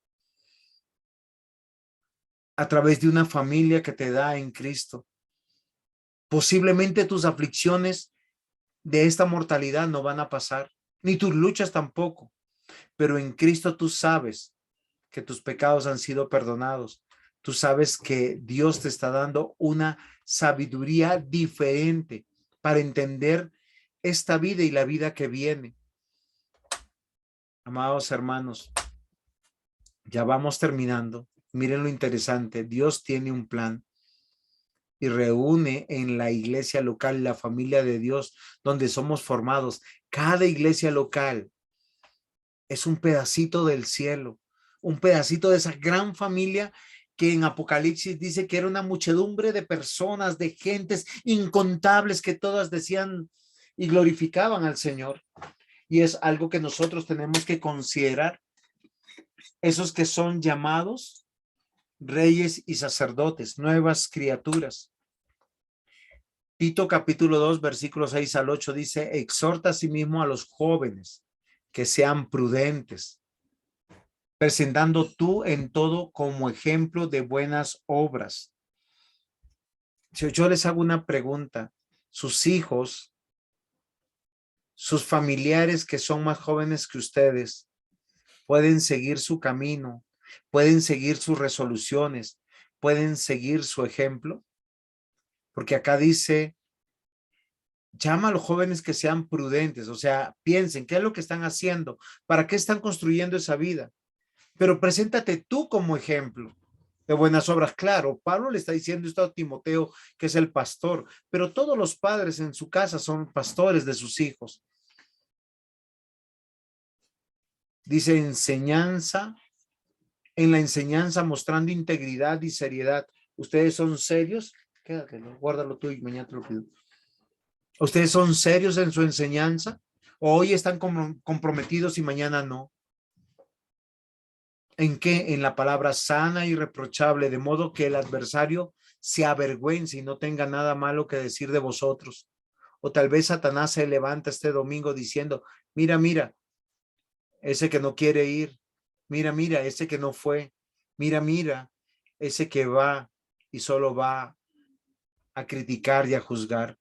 a través de una familia que te da en Cristo. Posiblemente tus aflicciones de esta mortalidad no van a pasar, ni tus luchas tampoco. Pero en Cristo tú sabes que tus pecados han sido perdonados. Tú sabes que Dios te está dando una sabiduría diferente para entender esta vida y la vida que viene. Amados hermanos, ya vamos terminando. Miren lo interesante. Dios tiene un plan y reúne en la iglesia local, la familia de Dios, donde somos formados. Cada iglesia local es un pedacito del cielo, un pedacito de esa gran familia que en Apocalipsis dice que era una muchedumbre de personas, de gentes incontables que todas decían y glorificaban al Señor. Y es algo que nosotros tenemos que considerar. Esos que son llamados reyes y sacerdotes, nuevas criaturas. Tito capítulo 2, versículos 6 al 8 dice, exhorta a sí mismo a los jóvenes que sean prudentes, presentando tú en todo como ejemplo de buenas obras. Si yo les hago una pregunta, sus hijos, sus familiares que son más jóvenes que ustedes, pueden seguir su camino, pueden seguir sus resoluciones, pueden seguir su ejemplo, porque acá dice, llama a los jóvenes que sean prudentes, o sea, piensen qué es lo que están haciendo, para qué están construyendo esa vida, pero preséntate tú como ejemplo de buenas obras. Claro, Pablo le está diciendo esto a Timoteo, que es el pastor, pero todos los padres en su casa son pastores de sus hijos. Dice enseñanza, en la enseñanza mostrando integridad y seriedad. ¿Ustedes son serios? Quédatelo, guárdalo tú y mañana te lo pido. ¿Ustedes son serios en su enseñanza? ¿O hoy están comprometidos y mañana no? ¿En qué? En la palabra sana y reprochable, de modo que el adversario se avergüence y no tenga nada malo que decir de vosotros. O tal vez Satanás se levanta este domingo diciendo, mira, mira, ese que no quiere ir, mira, mira, ese que no fue, mira, mira, ese que va y solo va a criticar y a juzgar.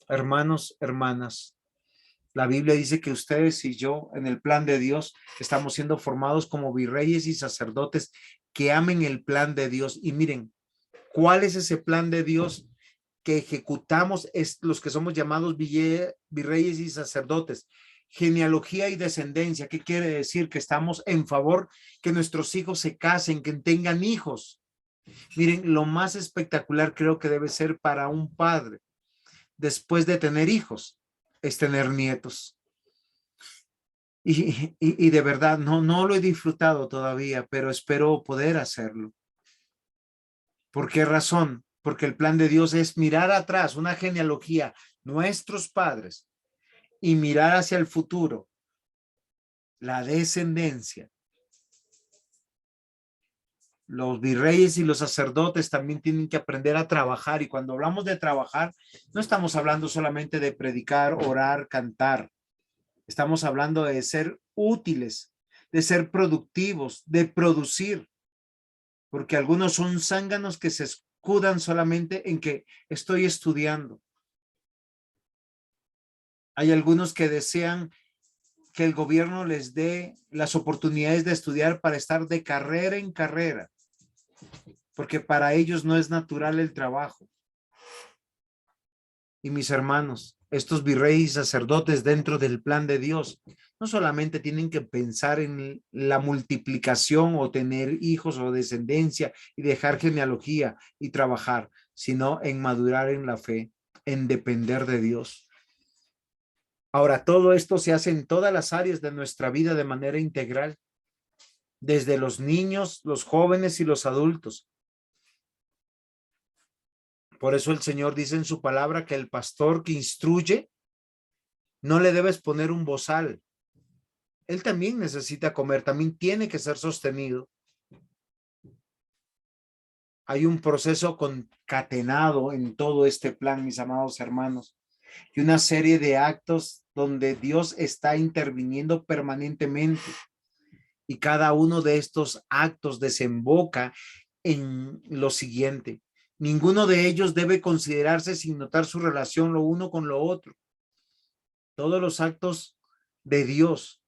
Hermanos, hermanas, la Biblia dice que ustedes y yo, en el plan de Dios, estamos siendo formados como virreyes y sacerdotes que amen el plan de Dios. Y miren, ¿cuál es ese plan de Dios que ejecutamos? Es los que somos llamados virreyes y sacerdotes. genealogía y descendencia. ¿Qué quiere decir? Que estamos en favor que nuestros hijos se casen, que tengan hijos. Miren, lo más espectacular creo que debe ser para un padre, después de tener hijos, es tener nietos. Y de verdad, no lo he disfrutado todavía, pero espero poder hacerlo. ¿Por qué razón? Porque el plan de Dios es mirar atrás, una genealogía, nuestros padres, y mirar hacia el futuro, la descendencia. Los virreyes y los sacerdotes también tienen que aprender a trabajar, y cuando hablamos de trabajar, no estamos hablando solamente de predicar, orar, cantar. Estamos hablando de ser útiles, de ser productivos, de producir, porque algunos son zánganos que se escudan solamente en que estoy estudiando. Hay algunos que desean que el gobierno les dé las oportunidades de estudiar para estar de carrera en carrera, porque para ellos no es natural el trabajo. Y mis hermanos, estos virreyes y sacerdotes dentro del plan de Dios no solamente tienen que pensar en la multiplicación o tener hijos o descendencia y dejar genealogía y trabajar, sino en madurar en la fe, en depender de Dios. Ahora, todo esto se hace en todas las áreas de nuestra vida de manera integral, desde los niños, los jóvenes y los adultos. Por eso el Señor dice en su palabra que el pastor que instruye no le debes poner un bozal. Él también necesita comer, también tiene que ser sostenido. Hay un proceso concatenado en todo este plan, mis amados hermanos, y una serie de actos donde Dios está interviniendo permanentemente. Y cada uno de estos actos desemboca en lo siguiente. Ninguno de ellos debe considerarse sin notar su relación lo uno con lo otro. Todos los actos de Dios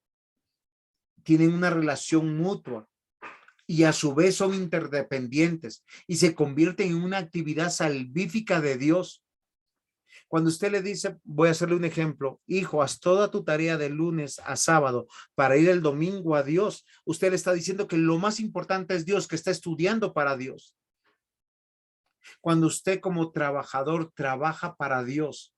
tienen una relación mutua y a su vez son interdependientes y se convierten en una actividad salvífica de Dios. Cuando usted le dice, voy a hacerle un ejemplo, hijo, haz toda tu tarea de lunes a sábado para ir el domingo a Dios, usted le está diciendo que lo más importante es Dios, que está estudiando para Dios. Cuando usted como trabajador trabaja para Dios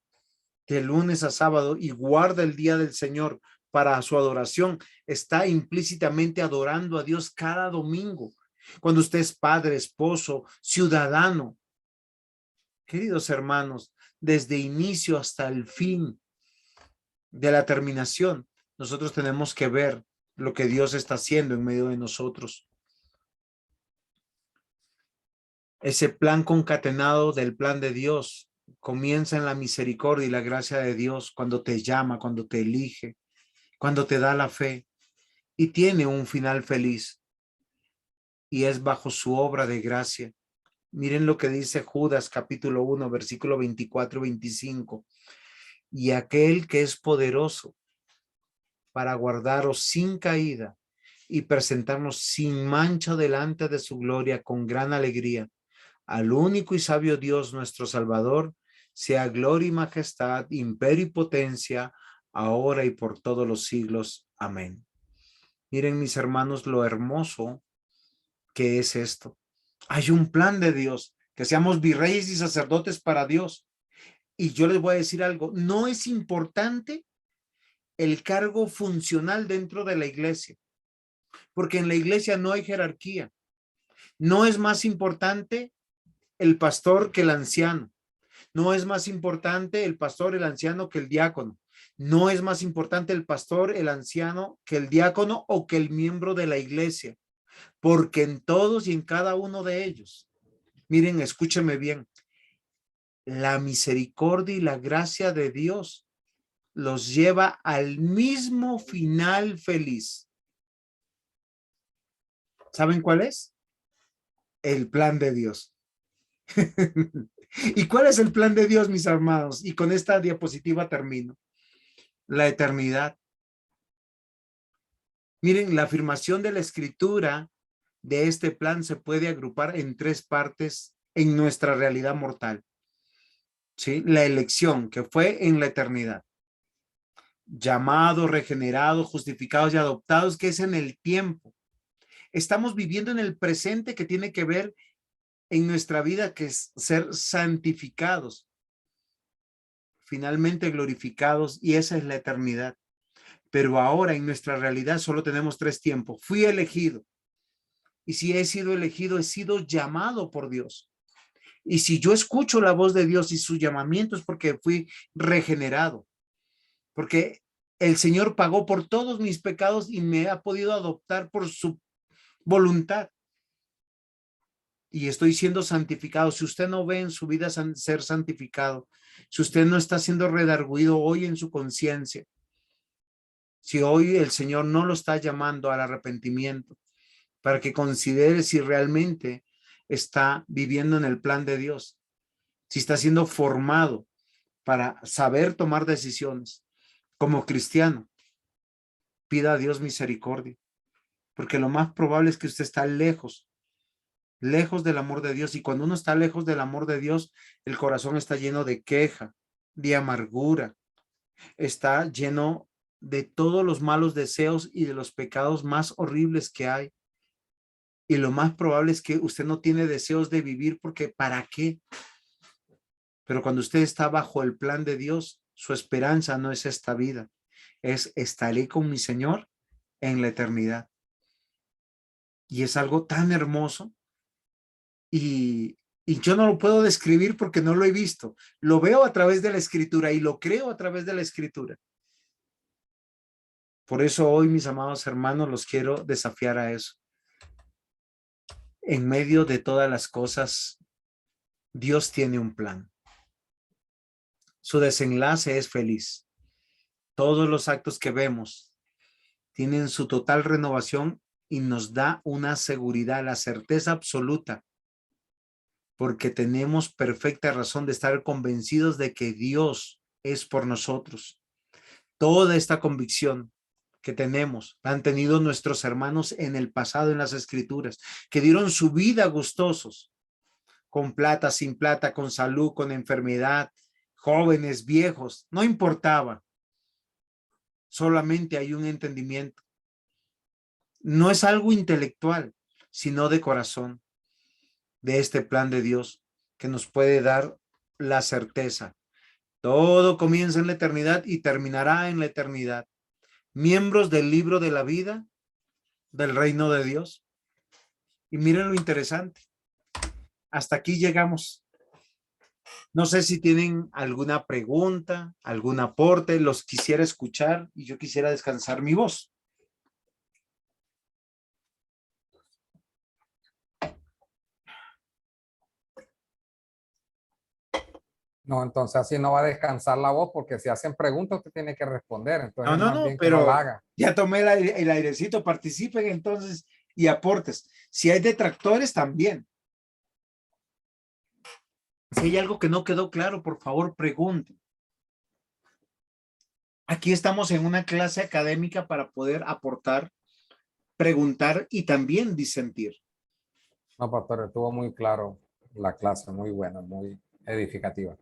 de lunes a sábado y guarda el día del Señor para su adoración, está implícitamente adorando a Dios cada domingo. Cuando usted es padre, esposo, ciudadano, queridos hermanos, desde inicio hasta el fin de la terminación, nosotros tenemos que ver lo que Dios está haciendo en medio de nosotros. Ese plan concatenado del plan de Dios comienza en la misericordia y la gracia de Dios cuando te llama, cuando te elige, cuando te da la fe y tiene un final feliz y es bajo su obra de gracia. Miren lo que dice Judas capítulo 1 versículo 24 y 25. Y aquel que es poderoso para guardaros sin caída y presentarnos sin mancha delante de su gloria con gran alegría, al único y sabio Dios nuestro Salvador, sea gloria y majestad, imperio y potencia, ahora y por todos los siglos. Amén. Miren, mis hermanos, lo hermoso que es esto. Hay un plan de Dios, que seamos virreyes y sacerdotes para Dios. Y yo les voy a decir algo, no es importante el cargo funcional dentro de la iglesia, porque en la iglesia no hay jerarquía. No es más importante el pastor que el anciano. No es más importante el pastor, el anciano que el diácono. No es más importante el pastor, el anciano que el diácono o que el miembro de la iglesia, porque en todos y en cada uno de ellos, miren, escúcheme bien, la misericordia y la gracia de Dios los lleva al mismo final feliz. ¿Saben cuál es? El plan de Dios. ¿Y cuál es el plan de Dios, mis hermanos? Y con esta diapositiva termino. La eternidad. Miren, la afirmación de la escritura de este plan se puede agrupar en tres partes en nuestra realidad mortal. ¿Sí? La elección, que fue en la eternidad. llamados, regenerados, justificados y adoptados, que es en el tiempo. Estamos viviendo en el presente, que tiene que ver en nuestra vida, que es ser santificados, finalmente glorificados, y esa es la eternidad. Pero ahora en nuestra realidad solo tenemos 3 tiempos. Fui elegido. Y si he sido elegido, he sido llamado por Dios. Y si yo escucho la voz de Dios y su llamamiento, es porque fui regenerado. Porque el Señor pagó por todos mis pecados y me ha podido adoptar por su voluntad. Y estoy siendo santificado. Si usted no ve en su vida ser santificado, si usted no está siendo redarguido hoy en su conciencia, si hoy el Señor no lo está llamando al arrepentimiento, para que considere si realmente está viviendo en el plan de Dios, si está siendo formado para saber tomar decisiones como cristiano, pida a Dios misericordia, porque lo más probable es que usted está lejos del amor de Dios, y cuando uno está lejos del amor de Dios, el corazón está lleno de queja, de amargura, está lleno de todos los malos deseos y de los pecados más horribles que hay. Y lo más probable es que usted no tiene deseos de vivir, porque ¿para qué? Pero cuando usted está bajo el plan de Dios, su esperanza no es esta vida, es estaré con mi Señor en la eternidad. Y es algo tan hermoso, y yo no lo puedo describir porque no lo he visto. Lo veo a través de la Escritura y lo creo a través de la Escritura. Por eso hoy, mis amados hermanos, los quiero desafiar a eso. En medio de todas las cosas, Dios tiene un plan. Su desenlace es feliz. Todos los actos que vemos tienen su total renovación y nos da una seguridad, la certeza absoluta, porque tenemos perfecta razón de estar convencidos de que Dios es por nosotros. Toda esta convicción que tenemos la han tenido nuestros hermanos en el pasado en las Escrituras, que dieron su vida gustosos, con plata, sin plata, con salud, con enfermedad, jóvenes, viejos, no importaba. Solamente hay un entendimiento. No es algo intelectual, sino de corazón, de este plan de Dios que nos puede dar la certeza. Todo comienza en la eternidad y terminará en la eternidad. Miembros del libro de la vida del reino de Dios. Y miren lo interesante. Hasta aquí llegamos. No sé si tienen alguna pregunta, algún aporte, los quisiera escuchar y yo quisiera descansar mi voz. No, entonces así no va a descansar la voz, porque si hacen preguntas usted tiene que responder. Entonces No, más bien que no pero la haga. ya tomé el airecito, participen entonces y aportes. Si hay detractores también. Si hay algo que no quedó claro, por favor, pregunten. Aquí estamos en una clase académica para poder aportar, preguntar y también disentir. No, pastor, estuvo muy claro la clase, muy buena, muy edificativa.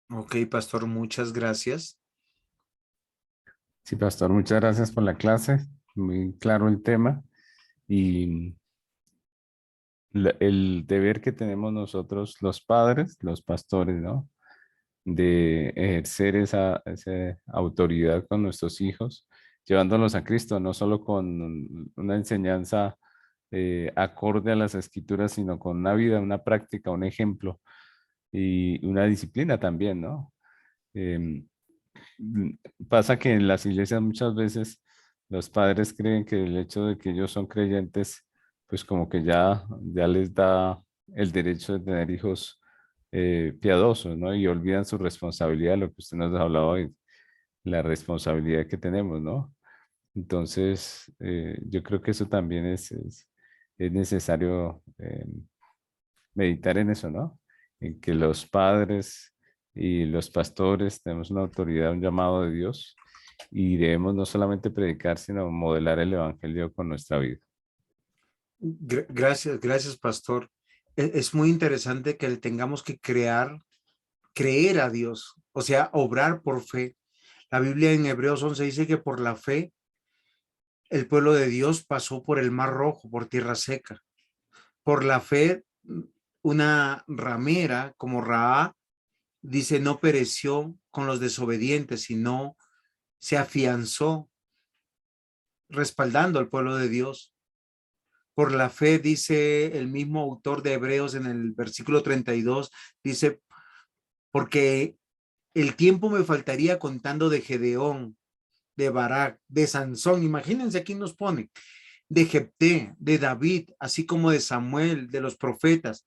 Ok, pastor, muchas gracias. Sí, pastor, muchas gracias por la clase. Muy claro el tema y el deber que tenemos nosotros, los padres, los pastores, ¿no? De ejercer esa autoridad con nuestros hijos, llevándolos a Cristo, no solo con una enseñanza acorde a las escrituras, sino con una vida, una práctica, un ejemplo y una disciplina también, ¿no? Em, Pasa que en las iglesias muchas veces los padres creen que el hecho de que ellos son creyentes, pues como que ya les da el derecho de tener hijos piadosos, ¿no? Y olvidan su responsabilidad, lo que usted nos ha hablado hoy, la responsabilidad que tenemos, ¿no? Entonces, yo creo que eso también es necesario meditar en eso, ¿no? En que los padres y los pastores tenemos una autoridad, un llamado de Dios y debemos no solamente predicar, sino modelar el evangelio con nuestra vida. Gracias, pastor. Es muy interesante que tengamos que creer a Dios, o sea, obrar por fe, La Biblia en Hebreos 11 dice que por la fe el pueblo de Dios pasó por el Mar Rojo, por tierra seca. Por la fe, una ramera como Rahab dice no pereció con los desobedientes, sino se afianzó respaldando al pueblo de Dios. Por la fe, dice el mismo autor de Hebreos en el versículo 32, dice, porque el tiempo me faltaría contando de Gedeón, de Barak, de Sansón. Imagínense quién nos pone, de Jefté, de David, así como de Samuel, de los profetas,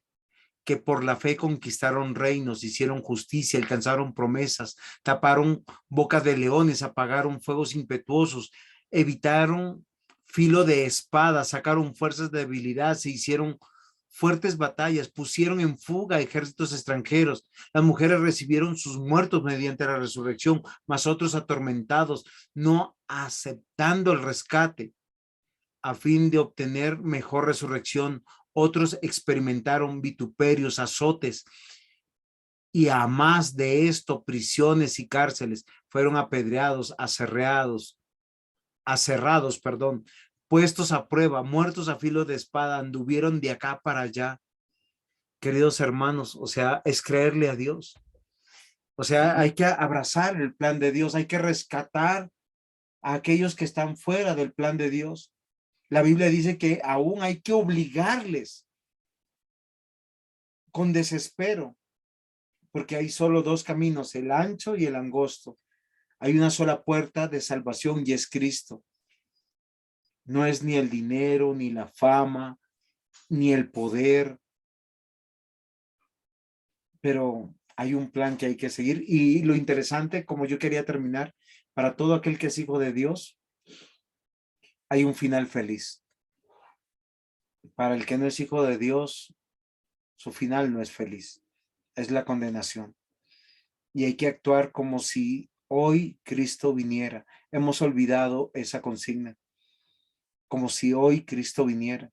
que por la fe conquistaron reinos, hicieron justicia, alcanzaron promesas, taparon bocas de leones, apagaron fuegos impetuosos, evitaron filo de espada, sacaron fuerzas de debilidad, se hicieron fuertes batallas, pusieron en fuga ejércitos extranjeros. Las mujeres recibieron sus muertos mediante la resurrección, mas otros atormentados, no aceptando el rescate a fin de obtener mejor resurrección. Otros experimentaron vituperios, azotes, y a más de esto, prisiones y cárceles. Fueron apedreados, aserrados, puestos a prueba, muertos a filo de espada, anduvieron de acá para allá. Queridos hermanos, o sea, es creerle a Dios. O sea, hay que abrazar el plan de Dios, hay que rescatar a aquellos que están fuera del plan de Dios. La Biblia dice que aún hay que obligarles con desespero, porque hay solo dos caminos, el ancho y el angosto. Hay una sola puerta de salvación y es Cristo. No es ni el dinero, ni la fama, ni el poder, pero hay un plan que hay que seguir. Y lo interesante, como yo quería terminar, para todo aquel que es hijo de Dios, hay un final feliz. Para el que no es hijo de Dios, su final no es feliz, es la condenación. Y hay que actuar como si hoy Cristo viniera. Hemos olvidado esa consigna, como si hoy Cristo viniera.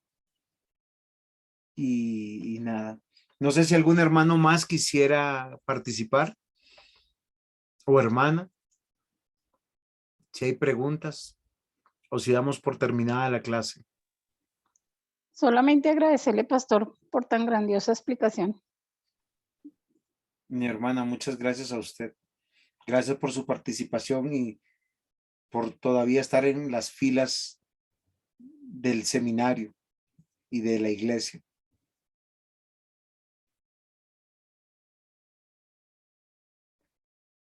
Y nada. No sé si algún hermano más quisiera participar o hermana. Si hay preguntas o si damos por terminada la clase. Solamente agradecerle, pastor, por tan grandiosa explicación. Mi hermana, muchas gracias a usted. Gracias por su participación y por todavía estar en las filas del seminario y de la iglesia.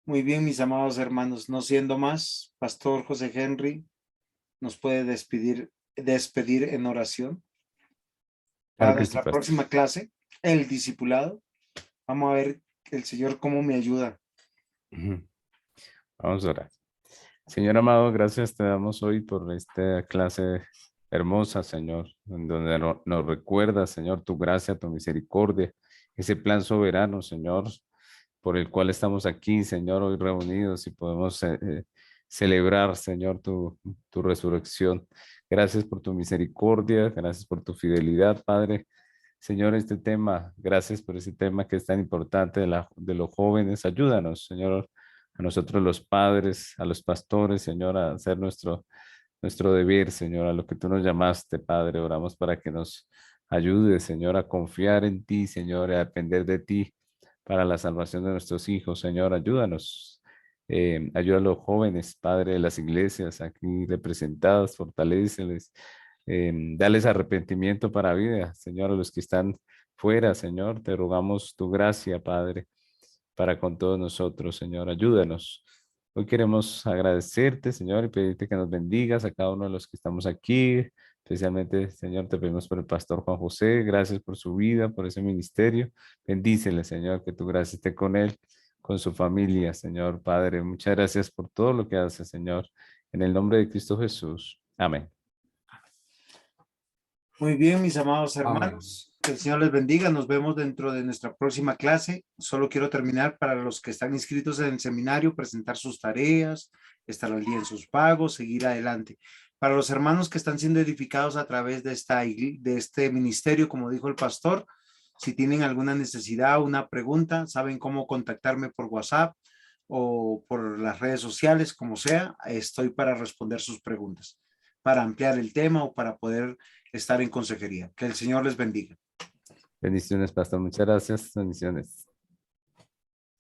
Muy bien, mis amados hermanos, no siendo más, Pastor José Henry nos puede despedir en oración. Para Claro que sí, nuestra pastor. próxima clase, el discipulado. Vamos a ver el Señor cómo me ayuda. Vamos a orar. Señor amado, gracias te damos hoy por esta clase hermosa, Señor, en donde nos recuerda, Señor, tu gracia, tu misericordia, ese plan soberano, Señor, por el cual estamos aquí, Señor, hoy reunidos y podemos celebrar, Señor, tu resurrección. Gracias por tu misericordia, gracias por tu fidelidad, Padre. Señor, este tema, gracias por ese tema que es tan importante de los jóvenes. Ayúdanos, Señor, a nosotros los padres, a los pastores, Señor, a hacer nuestro deber, Señor, a lo que tú nos llamaste, Padre. Oramos para que nos ayudes, Señor, a confiar en ti, Señor, a depender de ti para la salvación de nuestros hijos, Señor. Ayúdanos. Ayuda a los jóvenes, Padre, de las iglesias aquí representadas, fortaléceles. Dales arrepentimiento para vida, Señor, a los que están fuera, Señor, te rogamos tu gracia, Padre, para con todos nosotros, Señor, ayúdanos. Hoy queremos agradecerte, Señor, y pedirte que nos bendigas a cada uno de los que estamos aquí, especialmente, Señor, te pedimos por el pastor Juan José, gracias por su vida, por ese ministerio, bendícele, Señor, que tu gracia esté con él, con su familia, Señor, Padre, muchas gracias por todo lo que hace, Señor, en el nombre de Cristo Jesús, amén. Muy bien, mis amados hermanos. Que el Señor les bendiga. Nos vemos dentro de nuestra próxima clase. Solo quiero terminar para los que están inscritos en el seminario, presentar sus tareas, estar al día en sus pagos, seguir adelante. Para los hermanos que están siendo edificados a través de este ministerio, como dijo el pastor, si tienen alguna necesidad, una pregunta, saben cómo contactarme por WhatsApp o por las redes sociales, como sea, estoy para responder sus preguntas, para ampliar el tema o para poder estar en consejería. Que el Señor les bendiga. Bendiciones, pastor. Muchas gracias. Bendiciones.